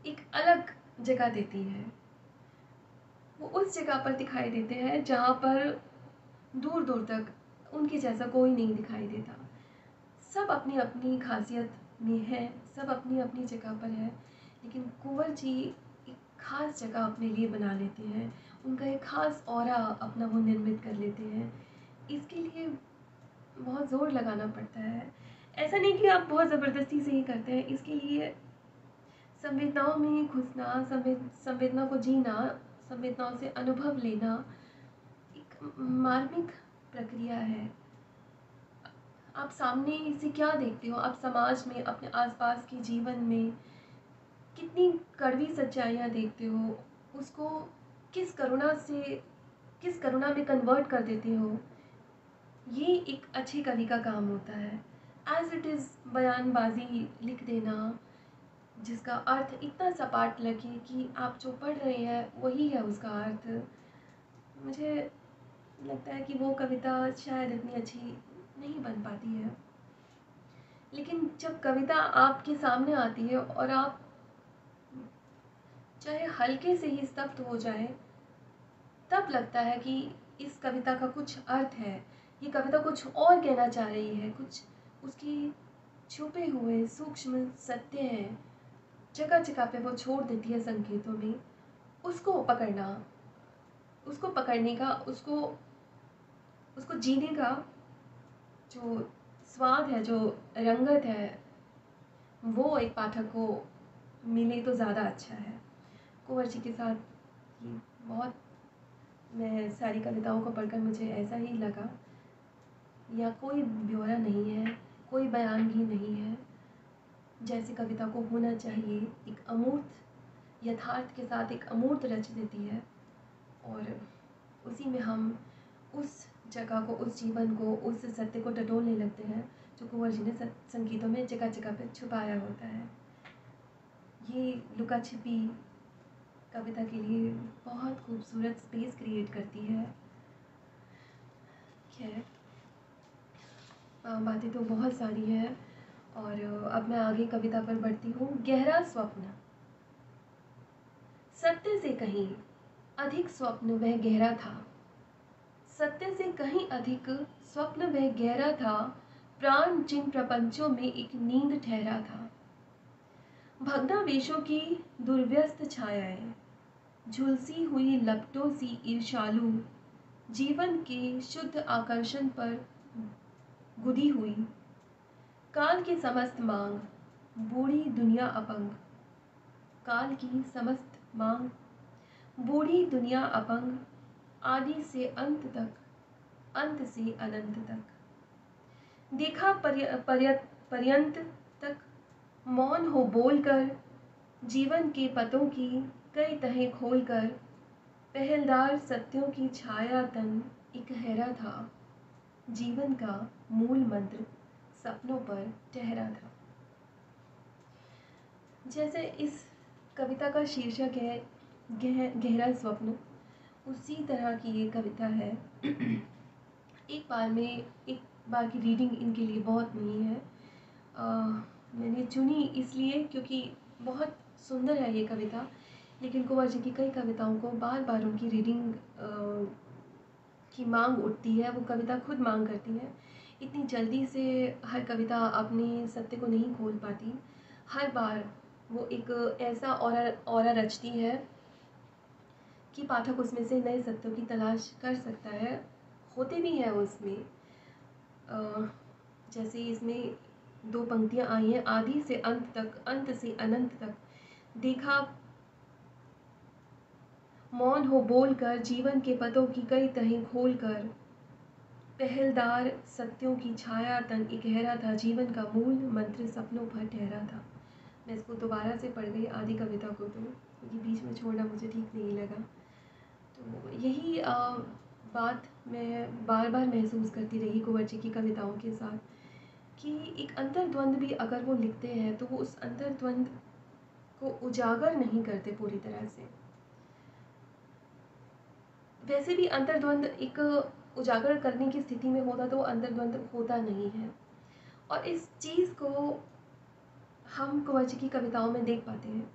एक अलग जगह देती है। वो उस जगह पर दिखाई देते हैं जहाँ पर दूर दूर तक उनके जैसा कोई नहीं दिखाई देता। सब अपनी अपनी खासियत में है, सब अपनी अपनी जगह पर है, लेकिन कुंवर जी एक ख़ास जगह अपने लिए बना लेते हैं। उनका एक ख़ास ऑरा अपना वो निर्मित कर लेते हैं। इसके लिए बहुत ज़ोर लगाना पड़ता है। ऐसा नहीं कि आप बहुत ज़बरदस्ती से ही करते हैं। इसके लिए संवेदनाओं में घुसना, संवेदना को जीना, संवेदनाओं से अनुभव लेना एक मार्मिक प्रक्रिया है। आप सामने से क्या देखते हो, आप समाज में, अपने आसपास के जीवन में कितनी कड़वी सच्चाइयाँ देखते हो, उसको किस करुणा में कन्वर्ट कर देते हो। ये एक अच्छे कवि का काम होता है। एज इट इज़ बयानबाजी लिख देना जिसका अर्थ इतना सपाट लगे कि आप जो पढ़ रहे हैं वही है उसका अर्थ। मुझे लगता है कि वो कविता शायद इतनी अच्छी नहीं बन पाती है। लेकिन जब कविता आपके सामने आती है और आप चाहे हल्के से ही स्तब्ध हो जाए, तब लगता है कि इस कविता का कुछ अर्थ है, ये कविता कुछ और कहना चाह रही है, कुछ उसके छुपे हुए सूक्ष्म सत्य हैं जगह जगह पे वो छोड़ देती है संकेतों में, उसको पकड़ना, उसको पकड़ने का, उसको उसको जीने का जो स्वाद है, जो रंगत है, वो एक पाठक को मिले तो ज़्यादा अच्छा है। कुंवर जी के साथ ये बहुत, मैं सारी कविताओं को पढ़कर मुझे ऐसा ही लगा, या कोई ब्यौरा नहीं है, कोई बयानगी नहीं है, जैसे कविता को होना चाहिए, एक अमूर्त यथार्थ के साथ एक अमूर्त रच देती है, और उसी में हम उस जगह को, उस जीवन को, उस सत्य को टटोलने लगते हैं जो कुंवर जी ने संगीतों में जगह जगह पे छुपाया होता है। ये लुका छिपी कविता के लिए बहुत खूबसूरत स्पेस क्रिएट करती है। खैर, बातें तो बहुत सारी हैं, और अब मैं आगे कविता पर बढ़ती हूँ। गहरा स्वप्न। सत्य से कहीं अधिक स्वप्न वह गहरा था, सत्य से कहीं अधिक स्वप्न वह गहरा था, प्राण जिन प्रपंचों में एक नींद ठहरा था। भग्नावेशों की दुर्व्यस्त छायाएं, झुलसी हुई लपटों सी ईर्ष्यालु, जीवन के शुद्ध आकर्षण पर गुदी हुई। काल की समस्त मांग, बूढ़ी दुनिया अपंग, काल की समस्त मांग, बूढ़ी दुनिया अपंग, आदि से अंत तक, अंत से अनंत तक। देखा पर्यंत तक मौन हो बोलकर, जीवन के पतों की कई तहें खोलकर, पहलदार सत्यों की छाया तन इकहरा था, जीवन का मूल मंत्र सपनों पर ठहरा था। जैसे इस कविता का शीर्षक है गहरा स्वप्न, उसी तरह की ये कविता है। एक बार की रीडिंग इनके लिए बहुत नहीं है। मैंने चुनी इसलिए क्योंकि बहुत सुंदर है ये कविता, लेकिन कुंवर जी की कई कविताओं को बार बार उनकी रीडिंग की मांग उठती है, वो कविता खुद मांग करती है। इतनी जल्दी से हर कविता अपने सत्य को नहीं खोल पाती, हर बार वो एक ऐसा ऑरा रचती है कि पाठक उसमें से नए सत्यों की तलाश कर सकता है, होते भी हैं उसमें। जैसे इसमें दो पंक्तियाँ आई हैं, आदि से अंत तक, अंत से अनंत तक। देखा मौन हो बोलकर, जीवन के पतों की कई तहें खोलकर, पहलदार सत्यों की छाया तन इकहरा था, जीवन का मूल मंत्र सपनों पर ठहरा था। मैं इसको दोबारा से पढ़ गई आधी कविता को, तो क्योंकि बीच में छोड़ना मुझे ठीक नहीं लगा। तो यही बात मैं बार बार महसूस करती रही कुंवर जी की कविताओं के साथ, कि एक अंतर्द्वंद भी अगर वो लिखते हैं तो वो उस अंतर्द्वंद को उजागर नहीं करते पूरी तरह से। वैसे भी अंतर्द्वंद एक उजागर करने की स्थिति में होता तो अंतर्द्वंद होता नहीं है, और इस चीज़ को हम कुंवर जी की कविताओं में देख पाते हैं।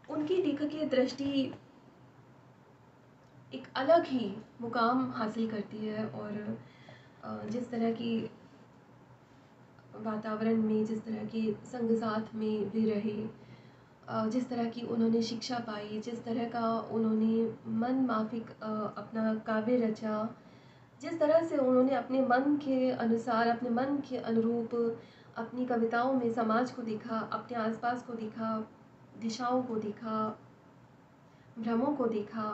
उनकी लेखकीय दृष्टि एक अलग ही मुकाम हासिल करती है, और जिस तरह की वातावरण में, जिस तरह के संग साथ में वे रहे, जिस तरह की उन्होंने शिक्षा पाई, जिस तरह का उन्होंने मन माफिक अपना काव्य रचा, जिस तरह से उन्होंने अपने मन के अनुसार, अपने मन के अनुरूप अपनी कविताओं में समाज को देखा, अपने आसपास को देखा, दिशाओं को देखा, भ्रमों को देखा,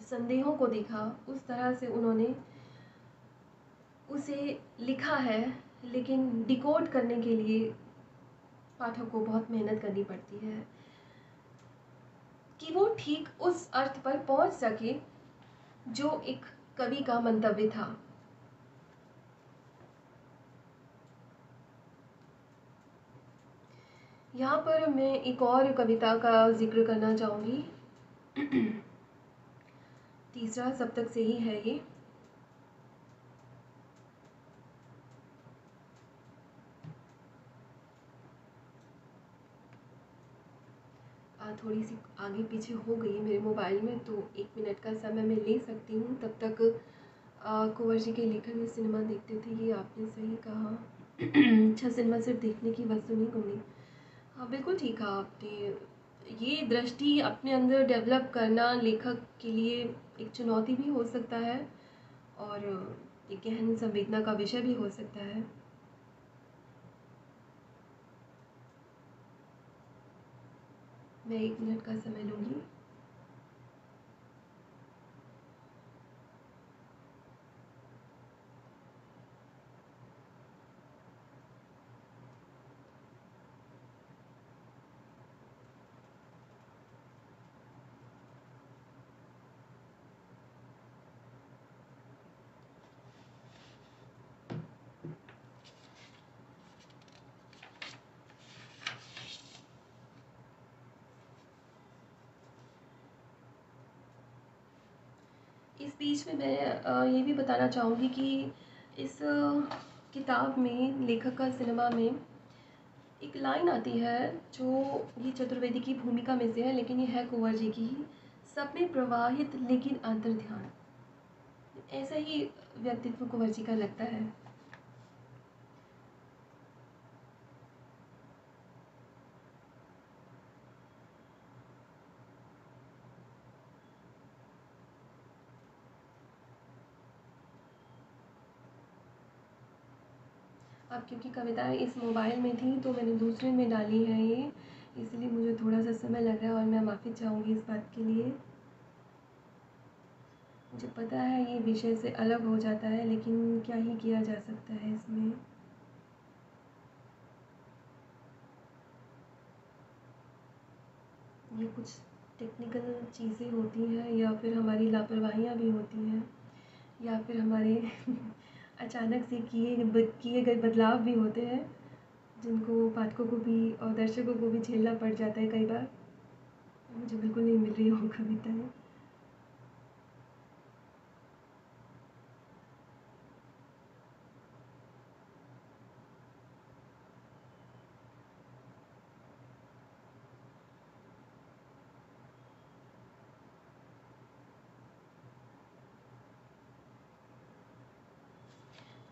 संदेहों को देखा, उस तरह से उन्होंने उसे लिखा है। लेकिन डिकोड करने के लिए पाठक को बहुत मेहनत करनी पड़ती है कि वो ठीक उस अर्थ पर पहुंच सके जो एक कवि का मंतव्य था। यहाँ पर मैं एक और कविता का जिक्र करना चाहूँगी। तीसरा सप्तक से ही है ये। थोड़ी सी आगे पीछे हो गई मेरे मोबाइल में, तो 1 मिनट का समय मैं ले सकती हूँ। तब तक कुंवर जी के लेखन में सिनेमा देखते थे, ये आपने सही कहा। अच्छा सिनेमा सिर्फ देखने की वस्तु नहीं होनी। हाँ, बिल्कुल ठीक कहा आपने। ये दृष्टि अपने अंदर डेवलप करना लेखक के लिए एक चुनौती भी हो सकता है और एक गहन संवेदना का विषय भी हो सकता है। मैं 1 मिनट का समय लूँगी। इस बीच में मैं ये भी बताना चाहूँगी कि इस किताब में, लेखक का सिनेमा में एक लाइन आती है जो ये चतुर्वेदी की भूमिका में से है, लेकिन ये है कुंवर जी की ही। सब में प्रवाहित लेकिन अंतर ध्यान। ऐसा ही व्यक्तित्व कुंवर जी का लगता है। अब क्योंकि कविताएं इस मोबाइल में थी तो मैंने दूसरे में डाली है ये, इसलिए मुझे थोड़ा सा समय लग रहा है और मैं माफ़ी चाहूँगी इस बात के लिए। मुझे पता है ये विषय से अलग हो जाता है, लेकिन क्या ही किया जा सकता है इसमें। ये कुछ टेक्निकल चीज़ें होती हैं या फिर हमारी लापरवाहियाँ भी होती हैं या फिर हमारे अचानक से किए गए बदलाव भी होते हैं, जिनको पाठकों को भी और दर्शकों को भी झेलना पड़ जाता है कई बार। मुझे बिल्कुल नहीं मिल रही वो कविताएँ।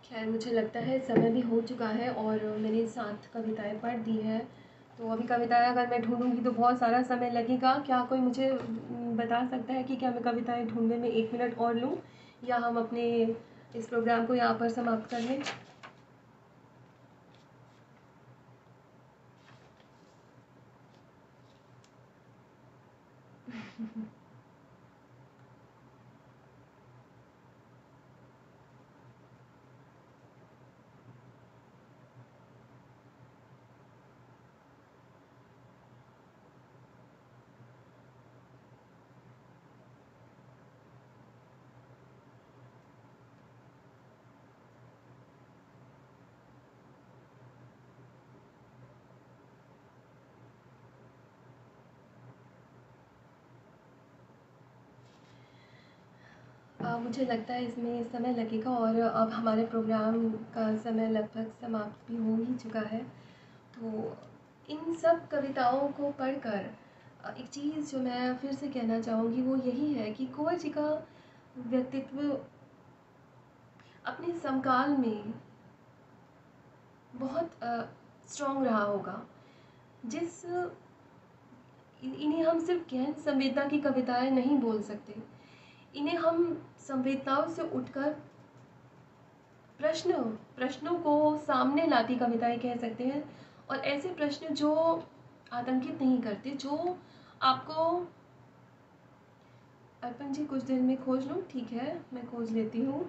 खैर मुझे लगता है समय भी हो चुका है और मैंने 7 कविताएँ पढ़ दी हैं। तो अभी कविताएँ अगर मैं ढूँढूँगी तो बहुत सारा समय लगेगा। क्या कोई मुझे बता सकता है कि क्या मैं कविताएँ ढूँढने में 1 मिनट और लूँ या हम अपने इस प्रोग्राम को यहाँ पर समाप्त कर लें? मुझे लगता है इसमें समय लगेगा और अब हमारे प्रोग्राम का समय लगभग समाप्त भी हो ही चुका है। तो इन सब कविताओं को पढ़कर एक चीज़ जो मैं फिर से कहना चाहूँगी वो यही है कि कुंवर जी का व्यक्तित्व अपने समकाल में बहुत स्ट्रॉन्ग रहा होगा। जिस इन्हें हम सिर्फ गहन संवेदना की कविताएं नहीं बोल सकते, इन्हें हम संवेदनाओं से उठकर प्रश्नों को सामने लाती कविताएं कह सकते हैं। और ऐसे प्रश्न जो आतंकित नहीं करते, जो आपको अर्पण जी कुछ देर में खोज लूँ, ठीक है मैं खोज लेती हूँ।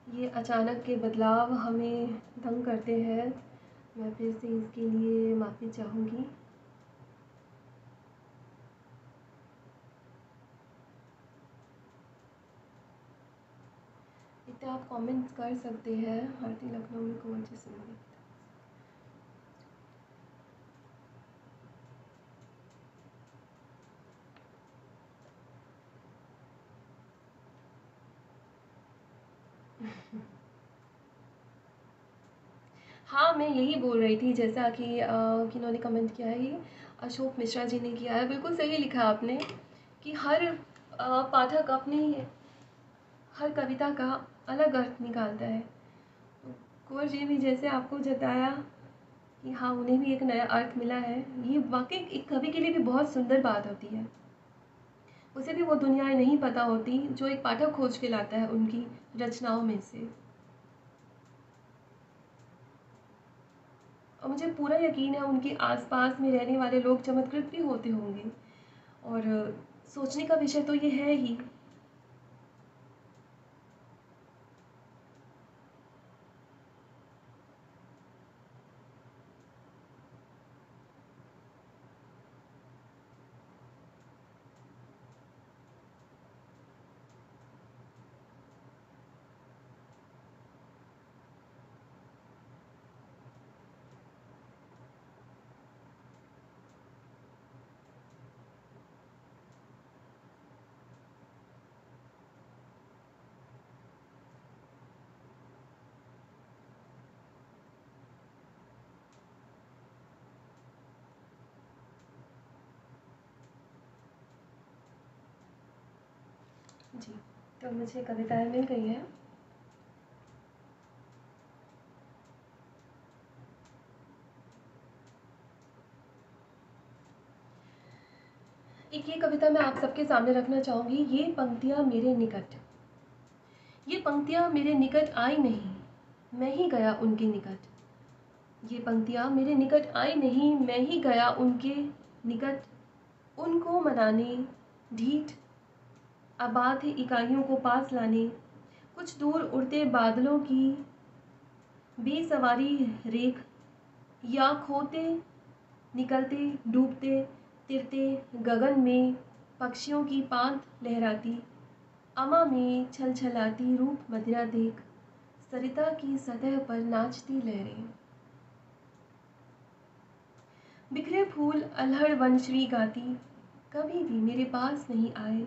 ये अचानक के बदलाव हमें तंग करते हैं। मैं फिर से इसके लिए माफ़ी चाहूँगी। इतना आप कमेंट्स कर सकते हैं। भारतीय लखनऊ में कुंवर जी सिंह। हाँ, मैं यही बोल रही थी, जैसा कि किन्होंने कमेंट किया है, ये अशोक मिश्रा जी ने किया है। बिल्कुल सही लिखा आपने कि हर पाठक अपनी हर कविता का अलग अर्थ निकालता है। तो कुंवर जी भी जैसे आपको जताया कि हाँ, उन्हें भी एक नया अर्थ मिला है, ये वाकई एक कवि के लिए भी बहुत सुंदर बात होती है। उसे भी वो दुनियाएं नहीं पता होती जो एक पाठक खोज के लाता है उनकी रचनाओं में से। और मुझे पूरा यकीन है उनके आसपास में रहने वाले लोग चमत्कृत भी होते होंगे। और सोचने का विषय तो ये है ही। जी, तो मुझे कविताएं मिल गई हैं। एक ये कविता मैं आप सबके सामने रखना चाहूँगी। ये पंक्तियाँ मेरे निकट आई नहीं, मैं ही गया उनके निकट। ये पंक्तियाँ मेरे निकट आई नहीं, मैं ही गया उनके निकट। उनको मनाने ढीठ आबाद है इकाइयों को पास लाने, कुछ दूर उड़ते बादलों की बेसवारी रेख, या खोते निकलते डूबते तिरते गगन में पक्षियों की पांख लहराती, अमा में छलछलाती रूप मदिरा देख, सरिता की सतह पर नाचती लहरें। बिखरे फूल अल्हड़ वंशरी गाती, कभी भी मेरे पास नहीं आए,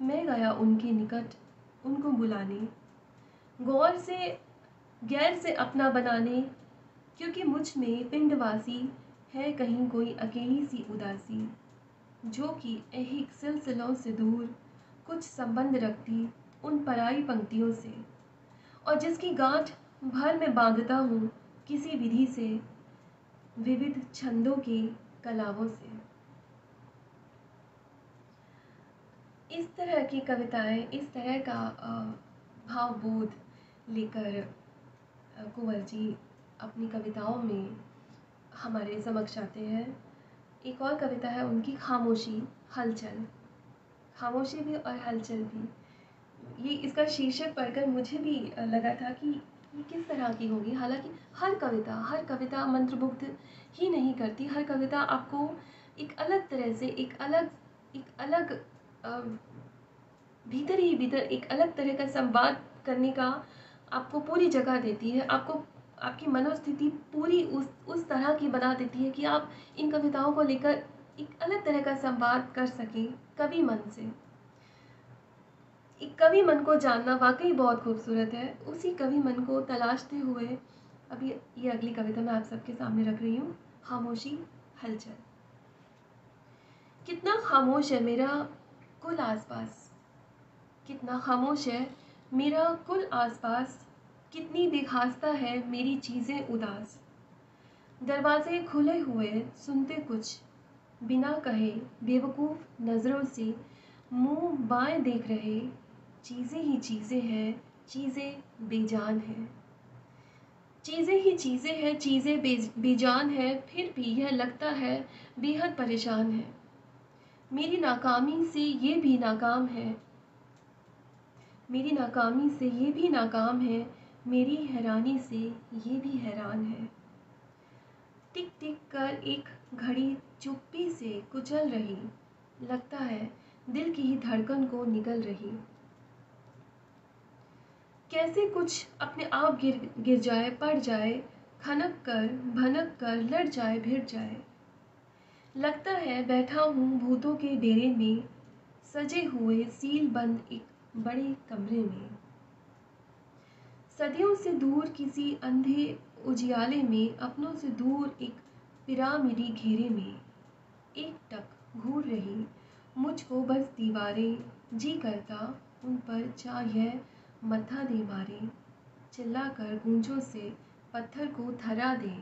मैं गया उनके निकट उनको बुलाने, गौर से गैर से अपना बनाने, क्योंकि मुझ में पिंडवासी है कहीं कोई अकेली सी उदासी, जो कि ऐहिक सिलसिलों से दूर कुछ संबंध रखती उन पराई पंक्तियों से, और जिसकी गांठ भर में बांधता हूँ किसी विधि से, विविध छंदों के कलावों से। इस तरह की कविताएं, इस तरह का भावबोध लेकर कुंवर जी अपनी कविताओं में हमारे समक्ष आते हैं। एक और कविता है उनकी, खामोशी हलचल। खामोशी भी और हलचल भी, ये इसका शीर्षक पढ़कर मुझे भी लगा था कि ये किस तरह की होगी। हालांकि हर कविता मंत्रमुग्ध ही नहीं करती। हर कविता आपको एक अलग तरह से, एक अलग अ, भीतर ही भीतर एक अलग तरह का संवाद करने का आपको पूरी जगह देती है। आपको आपकी मनोस्थिति पूरी उस तरह की बना देती है कि आप इन कविताओं को लेकर एक अलग तरह का संवाद कर सकें कवि मन से। एक कवि मन को जानना वाकई बहुत खूबसूरत है। उसी कवि मन को तलाशते हुए अभी ये अगली कविता मैं आप सबके सामने रख रही हूँ, खामोशी हलचल। कितना खामोश है मेरा कुल आसपास, कितना खामोश है मेरा कुल आसपास, कितनी बेखास्ता है मेरी चीज़ें उदास। दरवाजे खुले हुए सुनते कुछ बिना कहे, बेवकूफ़ नज़रों से मुंह बाएं देख रहे, चीज़ें ही चीज़ें हैं, चीज़ें बेजान हैं। चीज़ें ही चीज़ें हैं, चीज़ें बेजान हैं, फिर भी यह लगता है बेहद परेशान है। मेरी नाकामी से ये भी नाकाम है, मेरी नाकामी से ये भी नाकाम है, मेरी हैरानी से ये भी हैरान है। टिक टिक कर एक घड़ी चुप्पी से कुचल रही, लगता है दिल की ही धड़कन को निगल रही। कैसे कुछ अपने आप गिर गिर जाए, पड़ जाए, खनक कर भनक कर लड़ जाए, भिड़ जाए। लगता है बैठा हूँ भूतों के डेरे में, सजे हुए सील बंद एक बड़े कमरे में। सदियों से दूर किसी अंधे उजियाले में, अपनों से दूर एक पिरामिडी घेरे में, एकटक घूर रही मुझको बस दीवारें। जी करता उन पर चाहे मत्था दे मारे, चिल्लाकर गूंजों से पत्थर को थरा दे।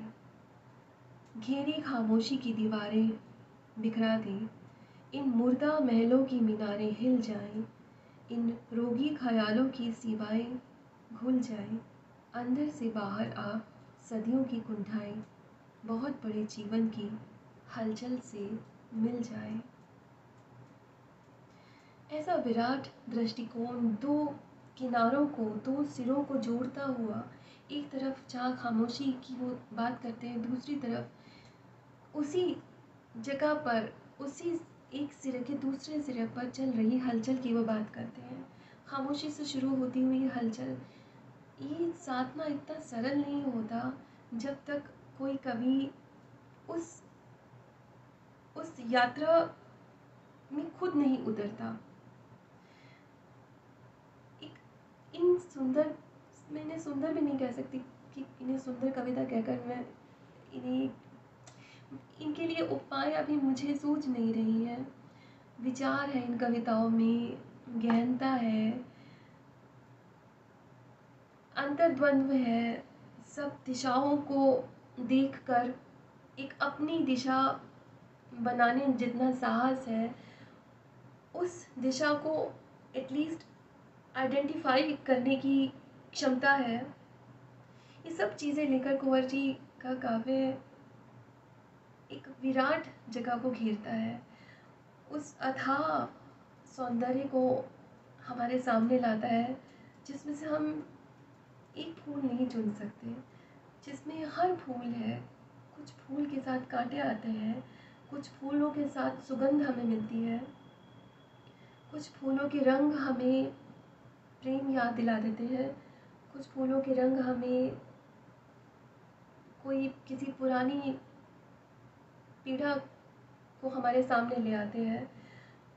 घेरी खामोशी की दीवारें बिखरा दे, इन मुर्दा महलों की मीनारें हिल जाएं, इन रोगी ख्यालों की सीमाएं घुल जाएं। अंदर से बाहर आ सदियों की कुंठाएं, बहुत बड़े जीवन की हलचल से मिल जाए। ऐसा विराट दृष्टिकोण दो किनारों को, दो सिरों को जोड़ता हुआ, एक तरफ जहाँ खामोशी की वो बात करते हैं, दूसरी तरफ उसी जगह पर, उसी एक सिरे के दूसरे सिरे पर चल रही हलचल की वो बात करते हैं। खामोशी से शुरू होती हुई हलचल, ये साधना इतना सरल नहीं होता जब तक कोई कवि उस यात्रा में खुद नहीं उतरता। एक इन सुंदर, मैं इन्हें सुंदर भी नहीं कह सकती कि इन्हें सुंदर कविता कहकर मैं इन्हें, इनके लिए उपमाएं अभी मुझे सूझ नहीं रही है। विचार है इन कविताओं में, गहनता है, अंतर्द्वंद्व है, सब दिशाओं को देखकर एक अपनी दिशा बनाने जितना साहस है, उस दिशा को एटलीस्ट आइडेंटिफाई करने की क्षमता है। ये सब चीज़ें लेकर कुंवर जी का काव्य एक विराट जगह को घेरता है, उस अथाह सौंदर्य को हमारे सामने लाता है जिसमें से हम एक फूल नहीं चुन सकते, जिसमें हर फूल है। कुछ फूल के साथ कांटे आते हैं, कुछ फूलों के साथ सुगंध हमें मिलती है, कुछ फूलों के रंग हमें प्रेम याद दिला देते हैं, कुछ फूलों के रंग हमें कोई किसी पुरानी पीड़ा को हमारे सामने ले आते हैं,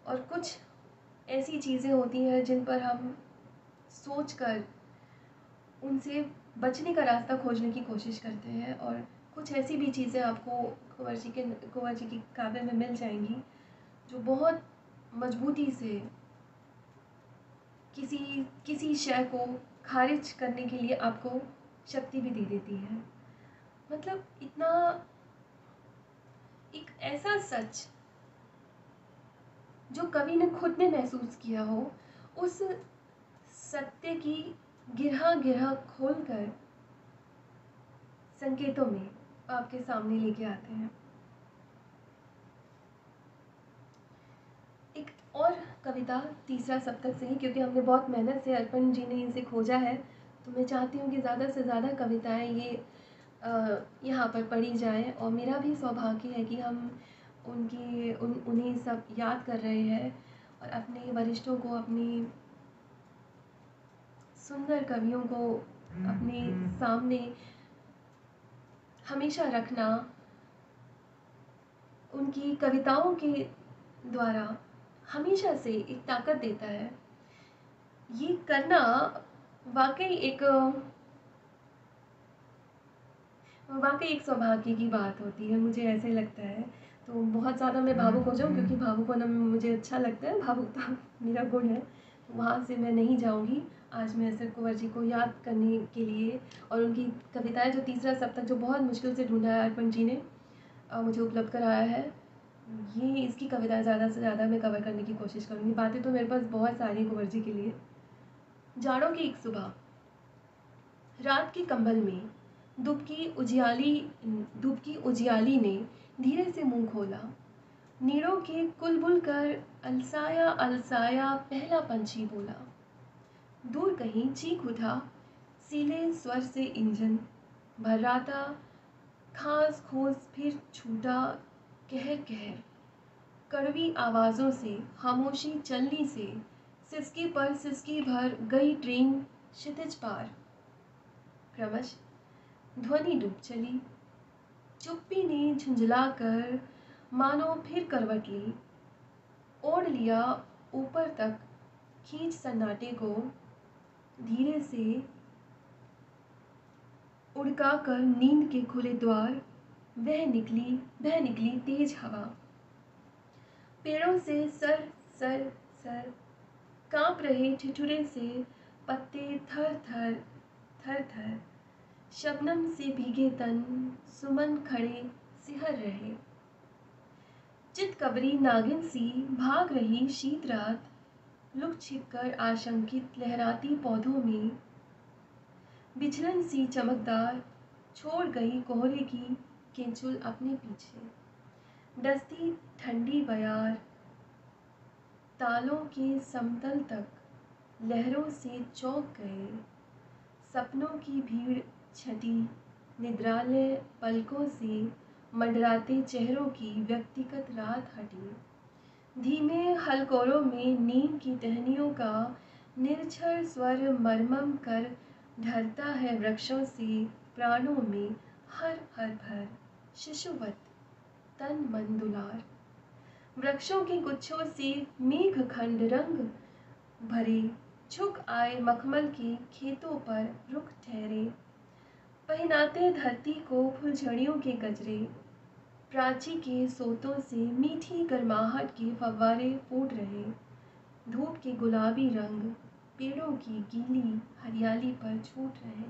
और कुछ ऐसी चीज़ें होती हैं जिन पर हम सोचकर उनसे बचने का रास्ता खोजने की कोशिश करते हैं। और कुछ ऐसी भी चीज़ें आपको कुंवर जी की काव्य में मिल जाएंगी जो बहुत मजबूती से किसी शय को खारिज करने के लिए आपको शक्ति भी दे देती है। मतलब इतना एक ऐसा सच जो कवि ने खुद ने महसूस किया हो, उस सत्य की गिरहा गिरहा खोलकर संकेतों में आपके सामने लेके आते हैं। एक और कविता तीसरा सप्तक से ही, क्योंकि हमने बहुत मेहनत से अर्पण जी ने इसे खोजा है, तो मैं चाहती हूँ कि ज़्यादा से ज़्यादा कविताएं ये यहाँ पर पढ़ी जाएं, और मेरा भी सौभाग्य है कि हम उन्हें सब याद कर रहे हैं और अपने वरिष्ठों को, अपनी सुंदर कवियों को अपने सामने हमेशा रखना, उनकी कविताओं के द्वारा हमेशा से एक ताकत देता है। ये करना वाकई एक सौभाग्य की बात होती है, मुझे ऐसे लगता है। तो बहुत ज़्यादा मैं भावुक हो जाऊँ, क्योंकि भावुक होना मुझे अच्छा लगता है, भावुकता मेरा गुण है, तो वहाँ से मैं नहीं जाऊँगी। आज मैं सिर्फ कुंवर जी को याद करने के लिए, और उनकी कविताएं जो तीसरा सप्तक जो बहुत मुश्किल से ढूंढा है अर्पण जी ने, मुझे उपलब्ध कराया है, ये इसकी कविताएं ज़्यादा से ज़्यादा मैं कवर करने की कोशिश करूँगी। बातें तो मेरे पास बहुत सारी कुंवर जी के लिए। जाड़ों की एक सुबह, रात के कंबल में दुबकी उजियाली ने धीरे से मुंह खोला। नीड़ों के कुलबुल कर अलसाया अलसाया पहला पंछी बोला। दूर कहीं चीख उठा सीले स्वर से इंजन, भर्राता खास खोस फिर छूटा कहर कहर। कड़वी आवाज़ों से, खामोशी चलनी से, सिसकी पर सिसकी भर गई ट्रेन क्षितिज पार। क्रमश ध्वनि डूब चली, चुप्पी ने झुंझला कर मानो फिर करवट ली, ओढ़ लिया ऊपर तक खींच सन्नाटे को, धीरे से उड़का कर नींद के खुले द्वार, वह निकली तेज हवा। पेड़ों से सर सर सर कांप रहे ठिठुरे से पत्ते थर थर थर थर। शबनम से भीगे तन सुमन खड़े सिहर रहे। चितकबरी नागिन सी भाग रही शीत रात, लुक छिप कर आशंकित लहराती पौधों में। बिछलन सी चमकदार छोड़ गई कोहरे की केंचुल अपने पीछे। डसती ठंडी बयार तालों के समतल तक लहरों से चौंक गए। सपनों की भीड़ छटी निद्रालय पलकों से मंडराते चेहरों की व्यक्तिगत रात हटी। धीमे हलकोरों में नींद की टहनियों का निर्झर स्वर मरमम कर ढरता है वृक्षों से प्राणों में हर हर भर शिशुवत तन मन दुलार। वृक्षों के गुच्छों से मेघ खंड रंग भरे झुक आए मखमल के खेतों पर रुख ठहरे। पहनाते धरती को फुलझड़ियों के गजरे। प्राची के सोतों से मीठी गर्माहट के फव्वारे फूट रहे। धूप के गुलाबी रंग पेड़ों की गीली हरियाली पर छूट रहे।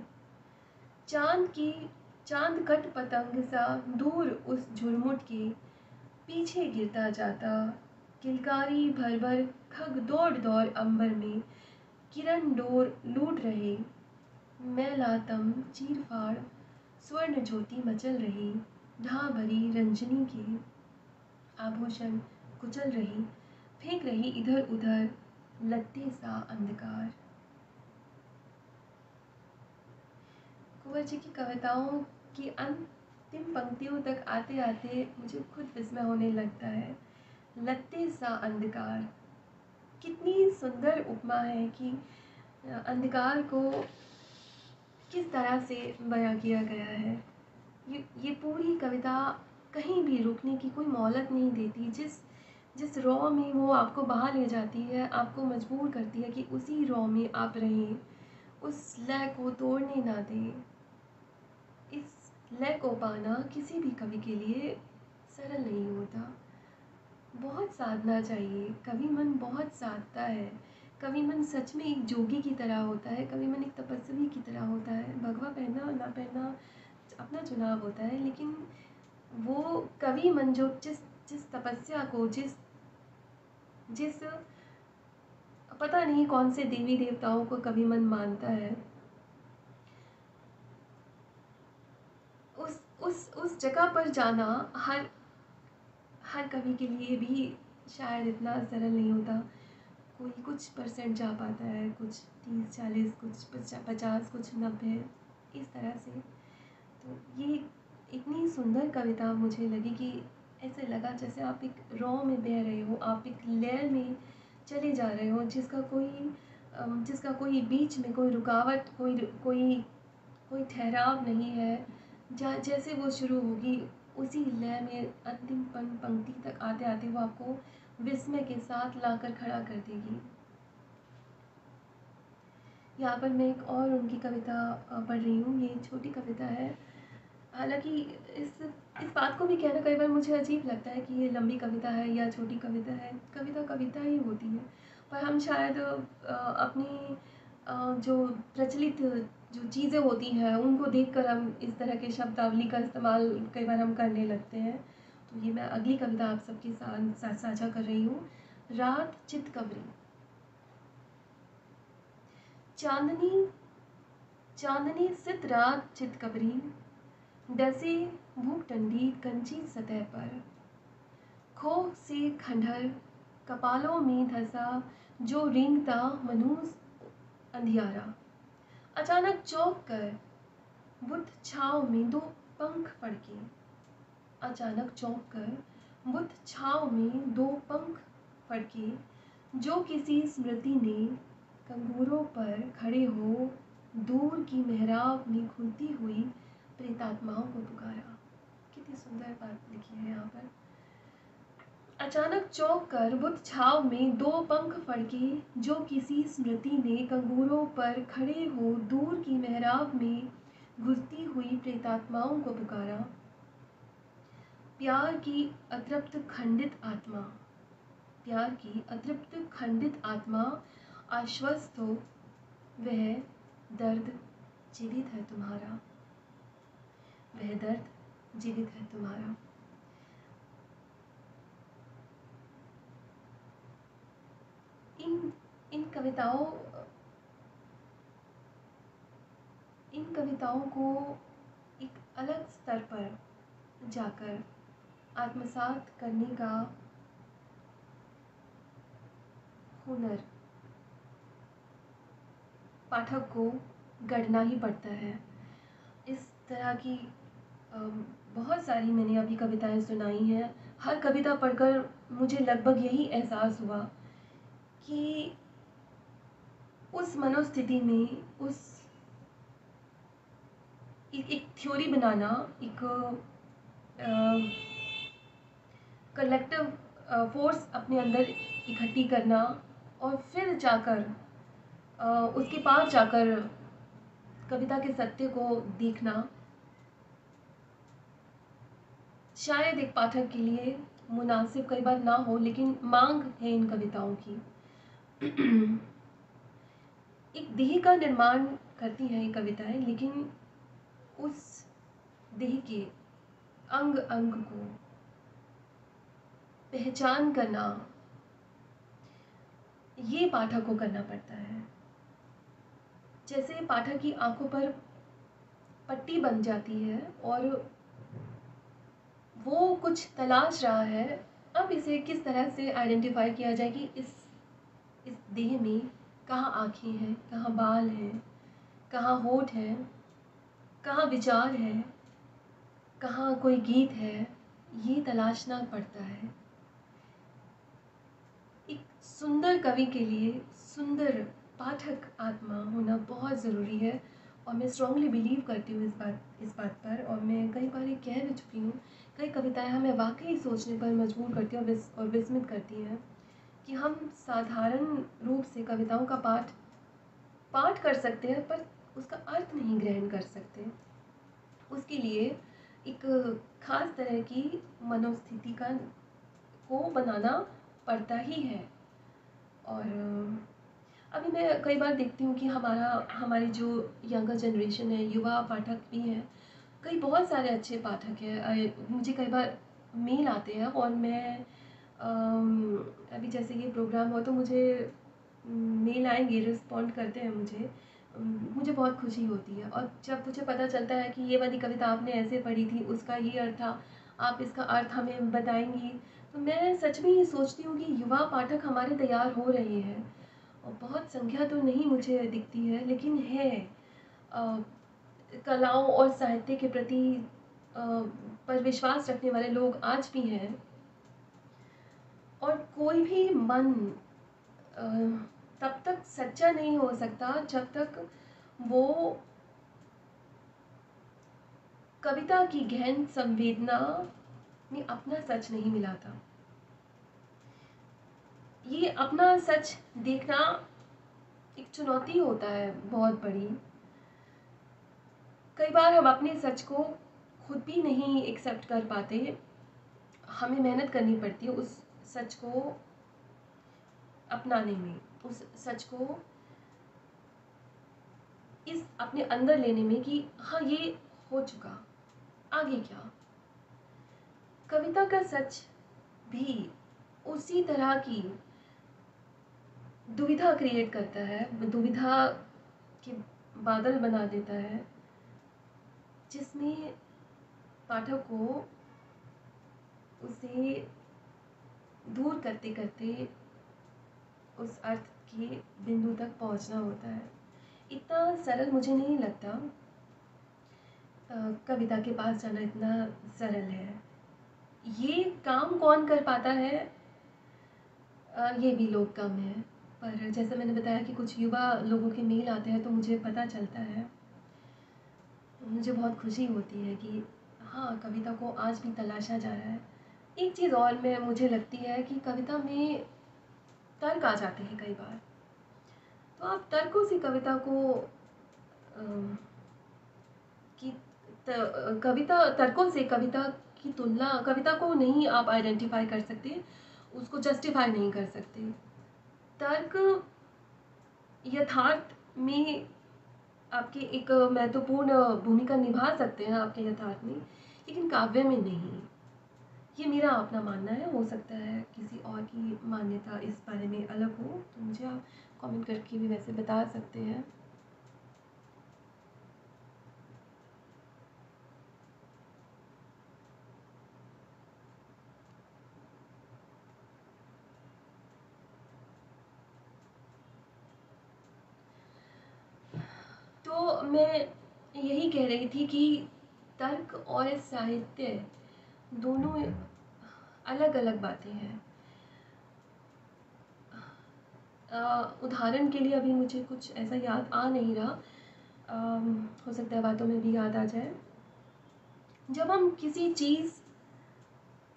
चांद कट पतंग सा दूर उस झुरमुट के पीछे गिरता जाता। किलकारी भर भर खग दौड़ दौड़ अंबर में किरण डोर लूट रहे। मैलातम चीरफाड़ स्वर्ण ज्योति मचल रही। ढां भरी रंजनी के आभूषण कुचल रही, फेंक रही इधर उधर लत्ते सा अंधकार। कुंवर जी की कविताओं की अंतिम पंक्तियों तक आते आते मुझे खुद विस्मय होने लगता है। लत्ते सा अंधकार, कितनी सुंदर उपमा है कि अंधकार को किस तरह से बयां किया गया है। ये पूरी कविता कहीं भी रुकने की कोई मोहलत नहीं देती। जिस रॉ में वो आपको बहा ले जाती है, आपको मजबूर करती है कि उसी रॉ में आप रहें, उस लय को तोड़ने ना दें। इस लय को पाना किसी भी कवि के लिए सरल नहीं होता, बहुत साधना चाहिए। कवि मन बहुत साधता है। कवि मन सच में एक जोगी की तरह होता है। कवि मन एक तपस्वी की तरह होता है। भगवा पहनना ना पहनना अपना चुनाव होता है, लेकिन वो कवि मन जो जिस तपस्या को जिस पता नहीं कौन से देवी देवताओं को कवि मन मानता है, उस जगह पर जाना हर कवि के लिए भी शायद इतना सरल नहीं होता। कोई कुछ परसेंट जा पाता है, कुछ 30-40, कुछ 50, कुछ 90, इस तरह से। तो ये इतनी सुंदर कविता मुझे लगी कि ऐसे लगा जैसे आप एक रॉ में बह रहे हो, आप एक लय में चले जा रहे हो, जिसका कोई बीच में कोई रुकावट, कोई ठहराव नहीं है। जैसे वो शुरू होगी उसी लय में अंतिम पंक्ति तक आते आते वो आपको विस्मय के साथ लाकर खड़ा कर देगी। यहाँ पर मैं एक और उनकी कविता पढ़ रही हूँ। ये छोटी कविता है। हालांकि इस बात को भी कहना कई बार मुझे अजीब लगता है कि ये लंबी कविता है या छोटी कविता है। कविता ही होती है, पर हम शायद अपनी जो प्रचलित जो चीज़ें होती हैं उनको देखकर हम इस तरह के शब्दावली का इस्तेमाल कई बार हम करने लगते हैं। तो ये मैं अगली कविता आप सबके साथ साझा कर रही हूँ। रात चितकबरी। चांदनी सित रात चितकबरी, डसे भूखटंडी कंची सतह पर। खो से खंडहर कपालों में धसा, जो रेंगता मनूस अंधियारा। अचानक चौंक कर बुद्ध छाँव में दो पंख फड़के। अचानक चौंक कर बुद्ध छाँव में दो पंख फड़के, जो किसी स्मृति ने कंगूरों पर खड़े हो दूर की मेहराब में घुलती हुई प्रेतात्माओं को पुकारा। कितनी सुंदर बात लिखी है यहाँ पर। अचानक चौंक कर बुद्ध छाँव में दो पंख फड़के, जो किसी स्मृति ने कंगूरों पर खड़े हो दूर की मेहराब में घुसती हुई प्रेतात्माओं को पुकारा, प्यार की अतृप्त खंडित आत्मा, प्यार की अतृप्त खंडित आत्मा आश्वस्त हो, वह दर्द जीवित है तुम्हारा, वह दर्द जीवित है तुम्हारा। इन इन कविताओं इन कविताओं को एक अलग स्तर पर जाकर आत्मसात करने का हुनर पाठक को गढ़ना ही पड़ता है। इस तरह की बहुत सारी मैंने अभी कविताएं सुनाई हैं। हर कविता पढ़कर मुझे लगभग यही एहसास हुआ कि उस मनोस्थिति में उस एक थ्योरी बनाना, एक कलेक्टिव फोर्स अपने अंदर इकट्ठी करना और फिर जाकर उसके पार जाकर कविता के सत्य को देखना शायद एक पाठक के लिए मुनासिब कई बार ना हो, लेकिन मांग है इन कविताओं की। एक देह का निर्माण करती हैं ये कविताएं, लेकिन उस देह के अंग अंग को पहचान करना ये पाठक को करना पड़ता है। जैसे पाठक की आंखों पर पट्टी बन जाती है और वो कुछ तलाश रहा है, अब इसे किस तरह से आइडेंटिफाई किया जाए कि इस देह में कहाँ आँखें हैं, कहाँ बाल हैं, कहाँ होठ है, कहाँ विचार है, कहाँ कोई गीत है, ये तलाशना पड़ता है। एक सुंदर कवि के लिए सुंदर पाठक आत्मा होना बहुत ज़रूरी है और मैं स्ट्रांगली बिलीव करती हूँ इस बात पर। और मैं कई बार ये कह भी चुकी हूँ, कई कविताएं हमें वाकई सोचने पर मजबूर करती हैं और विस्मित करती हैं कि हम साधारण रूप से कविताओं का पाठ कर सकते हैं पर उसका अर्थ नहीं ग्रहण कर सकते। उसके लिए एक खास तरह की मनोस्थिति को बनाना पड़ता ही है। और अभी मैं कई बार देखती हूँ कि हमारी जो यंगर जनरेशन है, युवा पाठक भी हैं, कई बहुत सारे अच्छे पाठक हैं। मुझे कई बार मेल आते हैं और मैं अभी जैसे ये प्रोग्राम हो तो मुझे मेल आएंगे, रिस्पॉन्ड करते हैं मुझे बहुत खुशी होती है। और जब मुझे पता चलता है कि ये वाली कविता आपने ऐसे पढ़ी थी, उसका ये अर्थ था, आप इसका अर्थ हमें बताएंगी, तो मैं सच में ये सोचती हूँ कि युवा पाठक हमारे तैयार हो रहे हैं। और बहुत संख्या तो नहीं मुझे दिखती है, लेकिन है। कलाओं और साहित्य के प्रति पर विश्वास रखने वाले लोग आज भी हैं। और कोई भी मन तब तक सच्चा नहीं हो सकता जब तक वो कविता की गहन संवेदना में अपना सच नहीं मिलाता। ये अपना सच देखना एक चुनौती होता है बहुत बड़ी। कई बार हम अपने सच को खुद भी नहीं एक्सेप्ट कर पाते, हमें मेहनत करनी पड़ती है उस सच को अपनाने में, उस सच को इस अपने अंदर लेने में कि हाँ ये हो चुका, आगे क्या। कविता का सच भी उसी तरह की दुविधा क्रिएट करता है, दुविधा के बादल बना देता है, जिसमें पाठक को उसे दूर करते करते उस अर्थ के बिंदु तक पहुंचना होता है। इतना सरल मुझे नहीं लगता कविता के पास जाना इतना सरल है। ये काम कौन कर पाता है, ये भी लोग कम हैं। पर जैसे मैंने बताया कि कुछ युवा लोगों के मेल आते हैं तो मुझे पता चलता है, मुझे बहुत खुशी होती है कि हाँ, कविता को आज भी तलाशा जा रहा है। एक चीज़ और मुझे लगती है कि कविता में तर्क आ जाते हैं कई बार, तो आप तर्कों से कविता को कि कविता तर्कों से कविता की तुलना, कविता को नहीं आप आइडेंटिफाई कर सकते, उसको जस्टिफाई नहीं कर सकते। तर्क यथार्थ में आपके एक महत्वपूर्ण भूमिका निभा सकते हैं आपके यथार्थ में, लेकिन काव्य में नहीं। ये मेरा अपना मानना है, हो सकता है किसी और की मान्यता इस बारे में अलग हो, तो मुझे आप कमेंट करके भी वैसे बता सकते हैं। तो मैं यही कह रही थी कि तर्क और साहित्य दोनों अलग अलग बातें हैं। उदाहरण के लिए अभी मुझे कुछ ऐसा याद आ नहीं रहा, हो सकता है बातों में भी याद आ जाए। जब हम किसी चीज़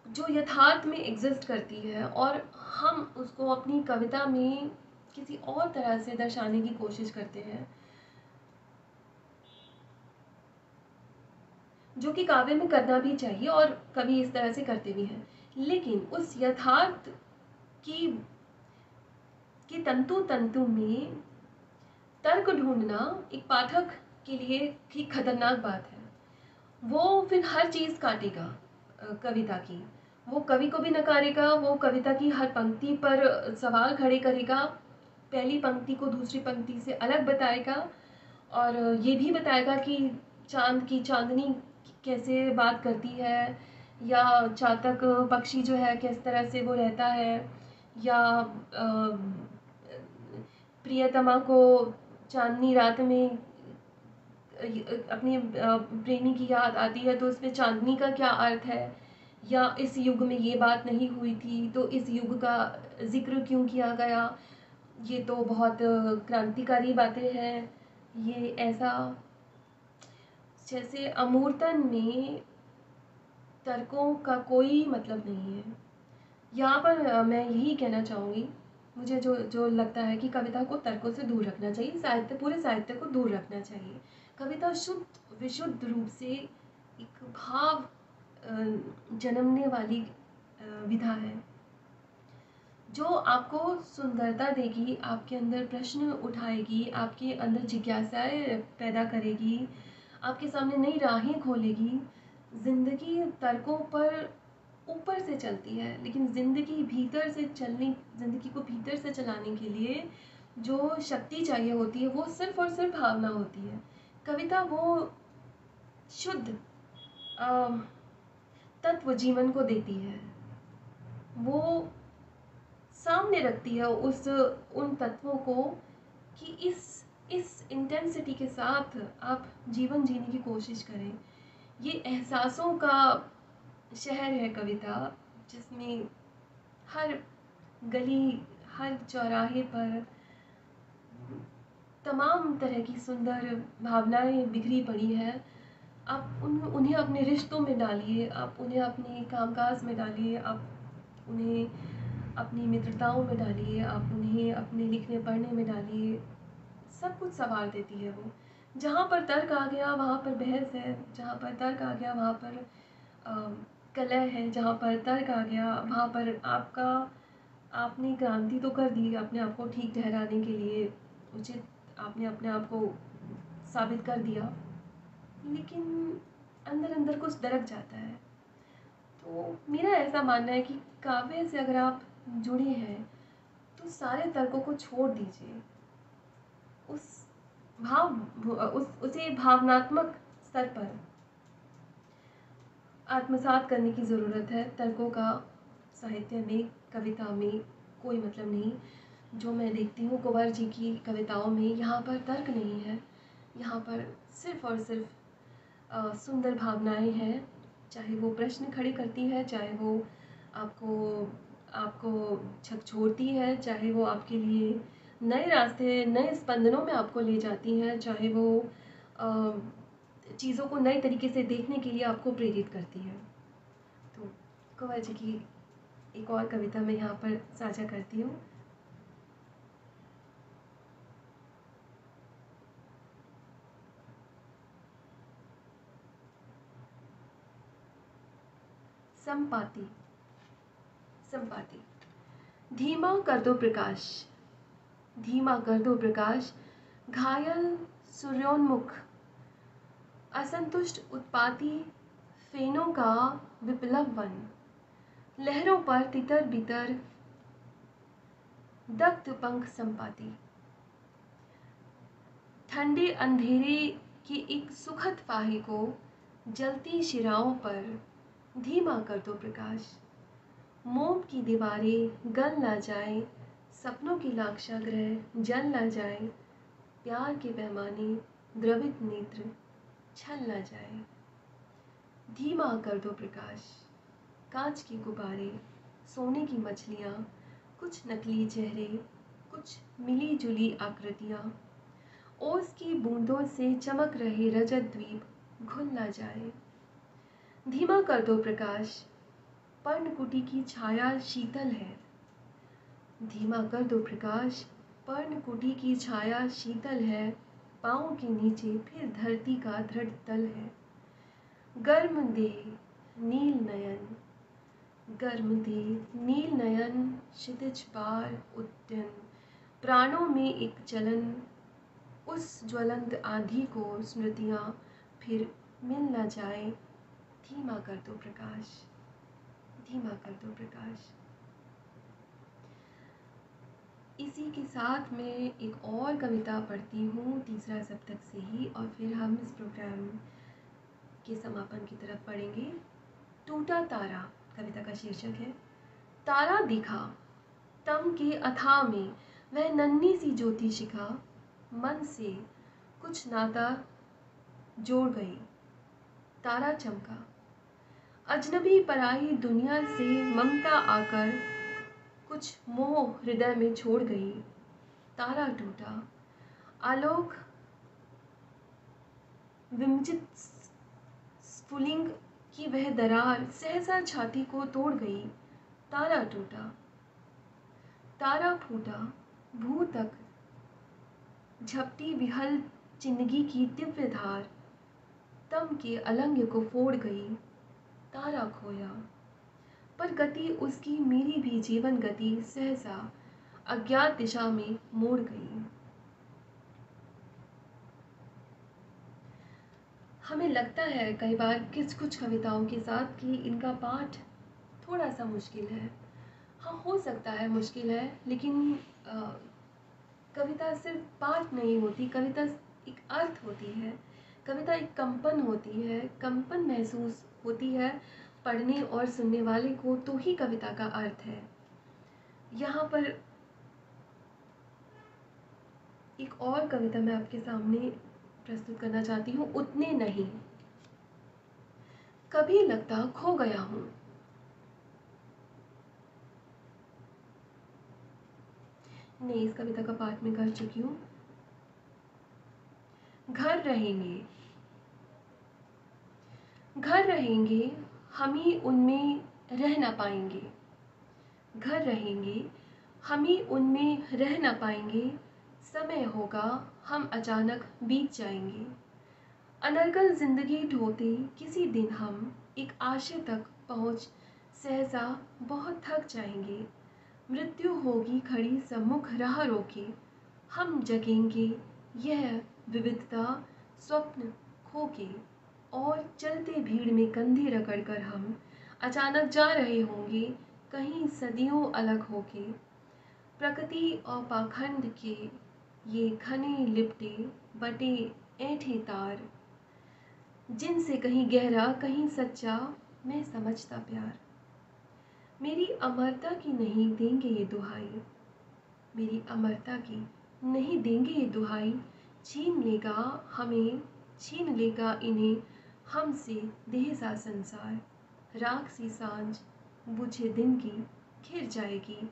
जो यथार्थ में एग्जिस्ट करती है और हम उसको अपनी कविता में किसी और तरह से दर्शाने की कोशिश करते हैं, जो कि काव्य में करना भी चाहिए और कवि इस तरह से करते भी हैं, लेकिन उस यथार्थ की तंतु तंतु में तर्क ढूंढना एक पाठक के लिए ही खतरनाक बात है। वो फिर हर चीज़ काटेगा कविता की, वो कवि को भी नकारेगा, वो कविता की हर पंक्ति पर सवाल खड़े करेगा, पहली पंक्ति को दूसरी पंक्ति से अलग बताएगा, और ये भी बताएगा कि चांद की चांदनी कैसे बात करती है, या चातक पक्षी जो है किस तरह से वो रहता है, या प्रियतमा को चांदनी रात में अपनी प्रेमी की याद आती है तो उसमें चांदनी का क्या अर्थ है, या इस युग में ये बात नहीं हुई थी तो इस युग का जिक्र क्यों किया गया। ये तो बहुत क्रांतिकारी बातें हैं। ये ऐसा, जैसे अमूर्तन में तर्कों का कोई मतलब नहीं है। यहाँ पर मैं यही कहना चाहूँगी, मुझे जो जो लगता है कि कविता को तर्कों से दूर रखना चाहिए, साहित्य, पूरे साहित्य को दूर रखना चाहिए। कविता शुद्ध विशुद्ध रूप से एक भाव जन्मने वाली विधा है, जो आपको सुंदरता देगी, आपके अंदर प्रश्न उठाएगी, आपके अंदर जिज्ञासाएं पैदा करेगी, आपके सामने नई राहें खोलेगी। जिंदगी तर्कों पर ऊपर से चलती है, लेकिन ज़िंदगी को भीतर से चलाने के लिए जो शक्ति चाहिए होती है वो सिर्फ और सिर्फ भावना होती है। कविता वो शुद्ध तत्व जीवन को देती है, वो सामने रखती है उन तत्वों को कि इस इंटेंसिटी के साथ आप जीवन जीने की कोशिश करें। ये एहसासों का शहर है कविता, जिसमें हर गली, हर चौराहे पर तमाम तरह की सुंदर भावनाएं बिखरी पड़ी हैं। आप उन्हें अपने रिश्तों में डालिए, आप उन्हें अपने कामकाज में डालिए, आप उन्हें अपनी मित्रताओं में डालिए, आप उन्हें अपने लिखने पढ़ने में डालिए। सब कुछ संवार देती है वो। जहाँ पर तर्क आ गया वहाँ पर बहस है, जहाँ पर तर्क आ गया वहाँ पर कलह है, जहाँ पर तर्क आ गया वहाँ पर आपने क्रांति तो कर दी, अपने आप को ठीक ठहराने के लिए उचित, आपने अपने आप को साबित कर दिया, लेकिन अंदर अंदर कुछ दरक जाता है। तो मेरा ऐसा मानना है कि काव्य से अगर आप जुड़े हैं तो सारे तर्कों को छोड़ दीजिए, उस उसे भावनात्मक स्तर पर आत्मसात करने की ज़रूरत है। तर्कों का साहित्य में, कविता में कोई मतलब नहीं। जो मैं देखती हूँ कुंवर जी की कविताओं में, यहाँ पर तर्क नहीं है, यहाँ पर सिर्फ और सिर्फ सुंदर भावनाएं हैं। चाहे वो प्रश्न खड़े करती है, चाहे वो आपको आपको झकझोरती है, चाहे वो आपके लिए नए रास्ते, नए स्पंदनों में आपको ले जाती हैं, चाहे वो चीज़ों को नए तरीके से देखने के लिए आपको प्रेरित करती है। तो कुंवर जी की एक और कविता मैं यहाँ पर साझा करती हूँ। संपाति। संपाति। धीमा कर दो प्रकाश, धीमा कर दो प्रकाश, घायल सूर्योन्मुख, असंतुष्ट उत्पाती फेनों का विप्लव वन, लहरों पर तितर बितर दग्ध पंख संपाति। ठंडे अंधेरे की एक सुखद फाहे को जलती शिराओं पर धीमा कर दो प्रकाश, मोम की दीवारें गल ना जाए, सपनों की लाक्षागृह जल ना जाए, प्यार के पैमाने द्रवित नेत्र छल ना जाए। धीमा कर दो प्रकाश, कांच के गुब्बारे, सोने की मछलियाँ, कुछ नकली चेहरे, कुछ मिली जुली आकृतियाँ, ओस की बूंदों से चमक रहे रजत द्वीप घुल ना जाए। धीमा कर दो प्रकाश, पर्णकुटी की छाया शीतल है, धीमा कर दो प्रकाश, पर्णकुटी की छाया शीतल है, पाँव के नीचे फिर धरती का दृढ़ तल है। गर्म दे नील नयन, गर्म दे नील नयन, क्षितिज पार उद्यन, प्राणों में एक चलन, उस ज्वलंत आंधी को स्मृतियाँ फिर मिल न जाए। धीमा कर दो प्रकाश, धीमा कर दो प्रकाश। इसी के साथ मैं एक और कविता पढ़ती हूँ तीसरा सप्तक से ही, और फिर हम इस प्रोग्राम के समापन की तरफ पढ़ेंगे। टूटा तारा कविता का शीर्षक है। तारा दिखा तम के अथाह में, वह नन्ही सी ज्योति शिखा मन से कुछ नाता जोड़ गई। तारा चमका, अजनबी पराई दुनिया से ममता आकर कुछ मोह हृदय में छोड़ गई। तारा टूटा, आलोक विमजित स्फुलिंग की वह दरार सहसा छाती को तोड़ गई। तारा टूटा, तारा फूटा, भू तक झपटी विहल जिंदगी की दिव्य धार तम के अलंग को फोड़ गई। तारा खोया, पर गति उसकी मेरी भी जीवन गति सहसा अज्ञात दिशा में मोड़ गई। हमें लगता है कई बार कुछ कविताओं के साथ कि इनका पाठ थोड़ा सा मुश्किल है। हाँ, हो सकता है मुश्किल है, लेकिन कविता सिर्फ पाठ नहीं होती, कविता एक अर्थ होती है, कविता एक कंपन होती है, कंपन महसूस होती है पढ़ने और सुनने वाले को, तो ही कविता का अर्थ है। यहाँ पर एक और कविता मैं आपके सामने प्रस्तुत करना चाहती हूँ। उतने नहीं, कभी लगता खो गया हूँ, नहीं, इस कविता का पाठ मैं कर चुकी हूँ। घर रहेंगे, घर रहेंगे, हम ही उनमें रह ना पाएंगे। घर रहेंगे, हम ही उनमें रह ना पाएंगे। समय होगा हम अचानक बीत जाएंगे। अनर्गल जिंदगी ढोते किसी दिन हम एक आशय तक पहुँच सहसा बहुत थक जाएंगे। मृत्यु होगी खड़ी सम्मुख राह रोके, हम जगेंगे यह विविधता स्वप्न खो के, और चलते भीड़ में कंधे रगड़ कर हम अचानक जा रहे होंगे कहीं सदियों अलग होके। प्रकृति और पाखंड के ये घने लिपटे बटे ऐंठे तार, जिनसे कहीं गहरा कहीं सच्चा मैं समझता प्यार। मेरी अमरता की नहीं देंगे ये दुहाई, मेरी अमरता की नहीं देंगे ये दुहाई। छीन लेगा हमें, छीन लेगा इन्हें हमसे देह सा संसार। राख सी सांझ बुझे दिन की घिर जाएगी,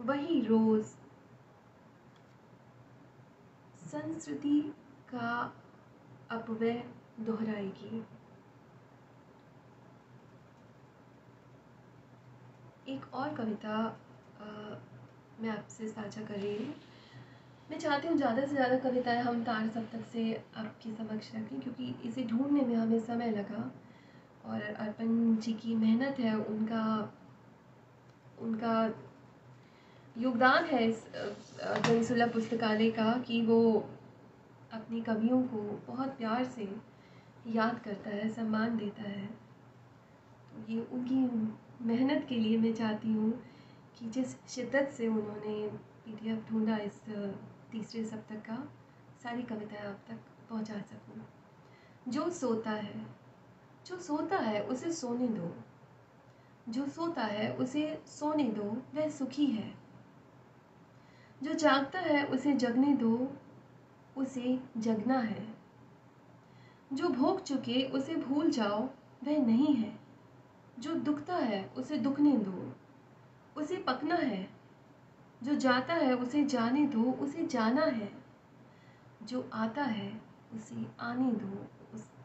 वही रोज संस्कृति का अपव्यय दोहराएगी। एक और कविता मैं आपसे साझा कर रही हूँ। मैं चाहती हूँ ज़्यादा से ज़्यादा कविताएं हम तार सप्तक से आपके समक्ष रखें, क्योंकि इसे ढूंढने में हमें समय लगा। और अर्पण जी की मेहनत है, उनका उनका योगदान है इस जनसुलभ पुस्तकालय का कि वो अपने कवियों को बहुत प्यार से याद करता है, सम्मान देता है। तो ये उनकी मेहनत के लिए मैं चाहती हूँ कि जिस शिद्दत से उन्होंने पीडीएफ ढूंढा इस तीसरे सप्तक का, सारी कविताएं आप तक पहुंचा सकूं। जो सोता है उसे सोने दो, जो सोता है उसे सोने दो, वह सुखी है। जो जागता है उसे जगने दो, उसे जगना है। जो भोग चुके उसे भूल जाओ, वह नहीं है। जो दुखता है उसे दुखने दो, उसे पकना है। जो जाता है उसे जाने दो, उसे जाना है। जो आता है उसे आने दो,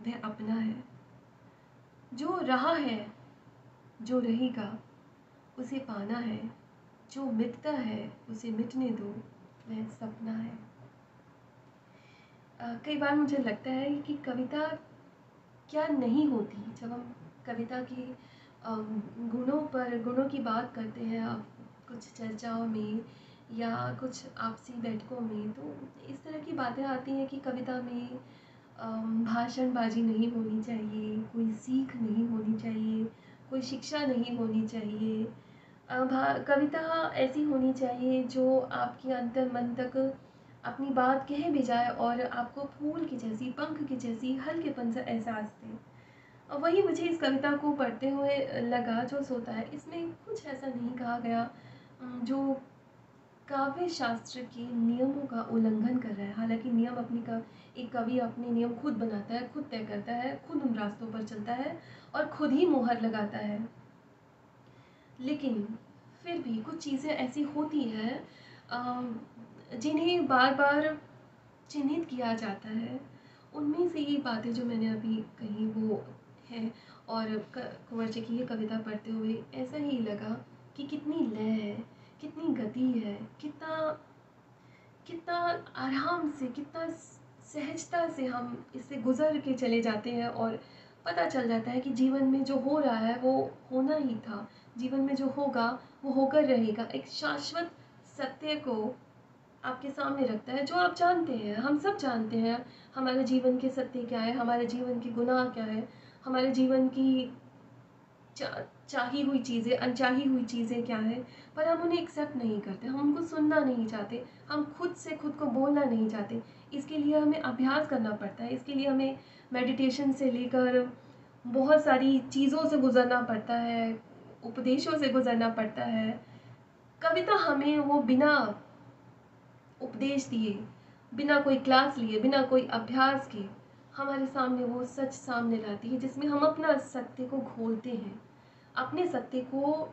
वह अपना है। जो रहा है, जो रहेगा, उसे पाना है। जो मिटता है उसे मिटने दो, वह सपना है। कई बार मुझे लगता है कि कविता क्या नहीं होती। जब हम कविता के गुणों की बात करते हैं कुछ चर्चाओं में या कुछ आपसी बैठकों में, तो इस तरह की बातें आती हैं कि कविता में भाषणबाजी नहीं होनी चाहिए, कोई सीख नहीं होनी चाहिए, कोई शिक्षा नहीं होनी चाहिए। कविता ऐसी होनी चाहिए जो आपके अंतर मन तक अपनी बात कह भी जाए और आपको फूल की जैसी, पंख की जैसी हल्केपन से एहसास दे। और वही मुझे इस कविता को पढ़ते हुए लगा। जो सोता है, इसमें कुछ ऐसा नहीं कहा गया जो काव्य शास्त्र के नियमों का उल्लंघन कर रहा है। हालांकि नियम एक कवि अपने नियम खुद बनाता है, खुद तय करता है, खुद उन रास्तों पर चलता है और खुद ही मोहर लगाता है। लेकिन फिर भी कुछ चीज़ें ऐसी होती हैं जिन्हें बार बार चिन्हित किया जाता है। उनमें से ये बातें जो मैंने अभी कही वो है। और कुंवर जी की ये कविता पढ़ते हुए ऐसा ही लगा कि कितनी लय है, कितनी गति है, कितना कितना आराम से, कितना सहजता से हम इससे गुजर के चले जाते हैं और पता चल जाता है कि जीवन में जो हो रहा है वो होना ही था, जीवन में जो होगा वो होकर रहेगा। एक शाश्वत सत्य को आपके सामने रखता है जो आप जानते हैं, हम सब जानते हैं हमारे जीवन के सत्य क्या है, हमारे जीवन के गुनाह क्या है, हमारे जीवन की चाही हुई चीज़ें, अनचाही हुई चीज़ें क्या हैं, पर हम उन्हें एक्सेप्ट नहीं करते, हम उनको सुनना नहीं चाहते, हम खुद से खुद को बोलना नहीं चाहते। इसके लिए हमें अभ्यास करना पड़ता है, इसके लिए हमें मेडिटेशन से लेकर बहुत सारी चीज़ों से गुजरना पड़ता है, उपदेशों से गुजरना पड़ता है। कविता हमें वो बिना उपदेश दिए, बिना कोई क्लास लिए, बिना कोई अभ्यास के हमारे सामने वो सच सामने लाती है, जिसमें हम अपना सत्य को घोलते हैं, अपने सत्य को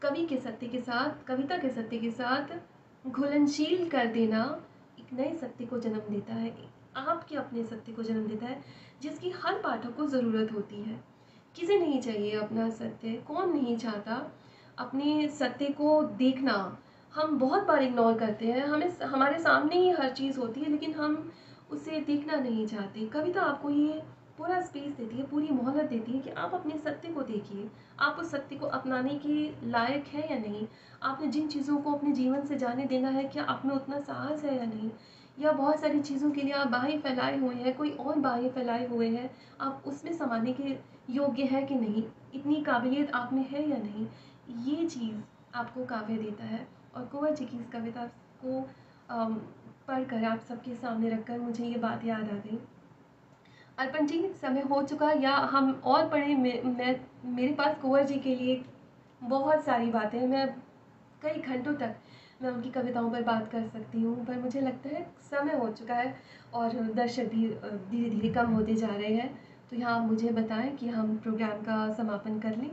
कवि के सत्य के साथ, कविता के सत्य के साथ घुलनशील कर देना एक नए सत्य को जन्म देता है, आपके अपने सत्य को जन्म देता है, जिसकी हर पाठक को ज़रूरत होती है। किसे नहीं चाहिए अपना सत्य, कौन नहीं चाहता अपने सत्य को देखना। हम बहुत बार इग्नोर करते हैं, हमें हमारे सामने ही हर चीज़ होती है लेकिन हम उसे देखना नहीं चाहते। कविता आपको ये पूरा स्पेस देती है, पूरी मोहलत देती है कि आप अपने सत्य को देखिए, आप उस सत्य को अपनाने के लायक है या नहीं, आपने जिन चीज़ों को अपने जीवन से जाने देना है क्या आप में उतना साहस है या नहीं, या बहुत सारी चीज़ों के लिए आप बाहें फैलाए हुए हैं, कोई और बाहें फैलाए हुए हैं, आप उसमें समाने के योग्य है कि नहीं, इतनी काबिलियत आप में है या नहीं। ये चीज़ आपको काव्य देता है। और कुंवर जी की इस कविता को पढ़कर आप सबके सामने रखकर मुझे ये बात याद आ गई। अर्पण जी, समय हो चुका, या हम और पढ़ें? मैं मेरे पास कुंवर जी के लिए बहुत सारी बातें हैं, मैं कई घंटों तक मैं उनकी कविताओं पर बात कर सकती हूँ, पर मुझे लगता है समय हो चुका है और दर्शक भी धीरे धीरे कम होते जा रहे हैं। तो यहाँ आप मुझे बताएं कि हम प्रोग्राम का समापन कर लें।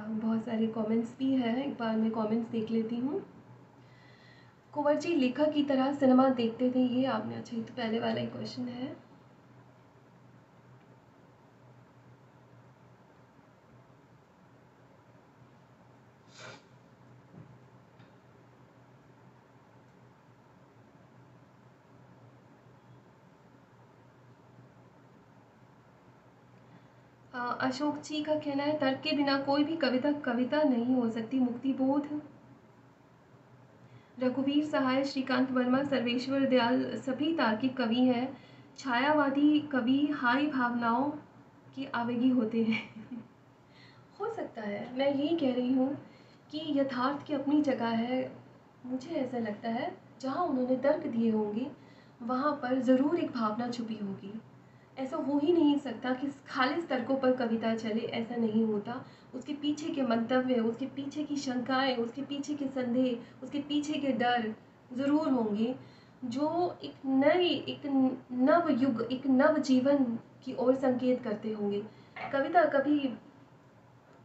बहुत सारे कमेंट्स भी हैं, एक बार मैं कमेंट्स देख लेती हूँ। कुंवर जी लेखक की तरह सिनेमा देखते थे, ये आपने, अच्छा ये तो पहले वाला ही क्वेश्चन है। अशोक जी का कहना है, तर्क के बिना कोई भी कविता कविता नहीं हो सकती। मुक्तिबोध। रघुवीर सहाय, श्रीकांत वर्मा, सर्वेश्वर दयाल सभी तार्किक कवि हैं। छायावादी कवि हाई भावनाओं के आवेगी होते हैं। हो सकता है, मैं यही कह रही हूँ कि यथार्थ की अपनी जगह है। मुझे ऐसा लगता है जहाँ उन्होंने तर्क दिए होंगे वहाँ पर ज़रूर एक भावना छुपी होगी। ऐसा हो ही नहीं सकता कि खालिस तर्कों पर कविता चले, ऐसा नहीं होता। उसके पीछे के मंतव्य, उसके पीछे की शंकाएं, उसके पीछे के संदेह, उसके पीछे के डर ज़रूर होंगे जो एक नव युग, एक नव जीवन की ओर संकेत करते होंगे। कविता कभी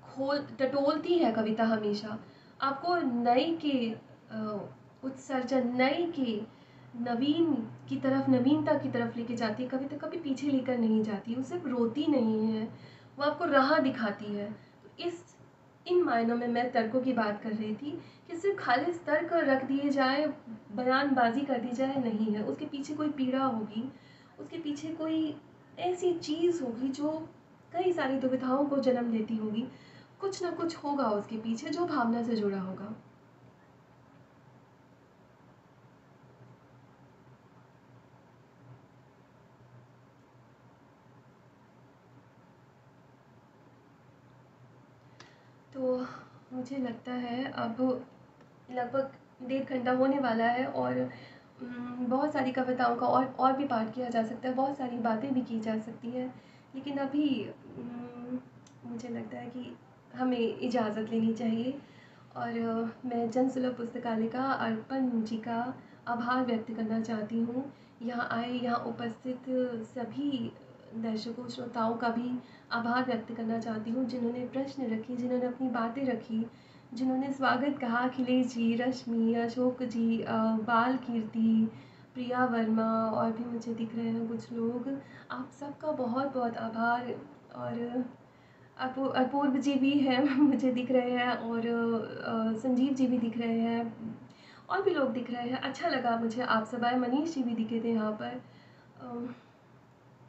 खोल टटोलती है, कविता हमेशा आपको नए के उत्सर्जन, नए के नवीन की तरफ, नवीनता की तरफ लेके जाती है। कविता कभी पीछे लेकर नहीं जाती, वो सिर्फ रोती नहीं है, वो आपको राह दिखाती है। तो इन मायनों में मैं तर्कों की बात कर रही थी कि सिर्फ खालिस तर्क रख दिए जाए, बयानबाजी कर दी जाए, नहीं है। उसके पीछे कोई पीड़ा होगी, उसके पीछे कोई ऐसी चीज़ होगी जो कई सारी दुविधाओं को जन्म देती होगी। कुछ ना कुछ होगा उसके पीछे जो भावना से जुड़ा होगा। तो मुझे लगता है अब लगभग 1.5 घंटा होने वाला है और बहुत सारी कविताओं का और भी पाठ किया जा सकता है, बहुत सारी बातें भी की जा सकती है, लेकिन अभी मुझे लगता है कि हमें इजाज़त लेनी चाहिए। और मैं जनसुलभ पुस्तकालय का, अर्पण जी का आभार व्यक्त करना चाहती हूँ। यहाँ आए, यहाँ उपस्थित सभी दर्शकों, श्रोताओं का भी आभार व्यक्त करना चाहती हूँ, जिन्होंने प्रश्न रखे, जिन्होंने अपनी बातें रखी, जिन्होंने स्वागत कहा। अखिलेश जी, रश्मि, अशोक जी, बाल कीर्ति, प्रिया वर्मा, और भी मुझे दिख रहे हैं कुछ लोग। आप सबका बहुत बहुत आभार। और अपूर्व जी भी हैं, मुझे दिख रहे हैं, और संजीव जी भी दिख रहे हैं, और भी लोग दिख रहे हैं। अच्छा लगा मुझे आप सब आए, मनीष जी भी दिखे थे यहाँ पर।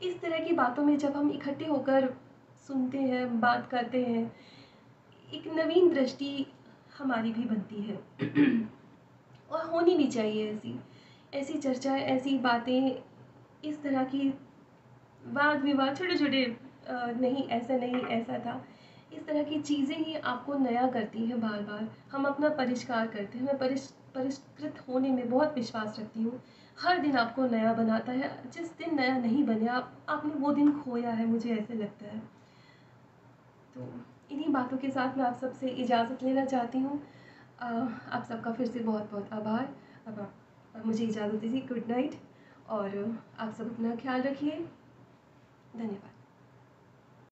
इस तरह की बातों में जब हम इकट्ठे होकर सुनते हैं, बात करते हैं, एक नवीन दृष्टि हमारी भी बनती है। और होनी भी चाहिए ऐसी चर्चाएं, ऐसी बातें, इस तरह की वाद विवाद छोटे छोटे, नहीं ऐसा नहीं ऐसा था, इस तरह की चीज़ें ही आपको नया करती हैं। बार बार हम अपना परिष्कार करते हैं। मैं परिष्कृत होने में बहुत विश्वास रखती हूँ। हर दिन आपको नया बनाता है। जिस दिन नया नहीं बने, आपने वो दिन खोया है, मुझे ऐसे लगता है। तो इन्हीं बातों के साथ मैं आप सबसे इजाज़त लेना चाहती हूँ। आप सबका फिर से बहुत बहुत आभार। अब आप मुझे इजाज़त दीजिए। Good night. और आप सब अपना ख्याल रखिए। धन्यवाद।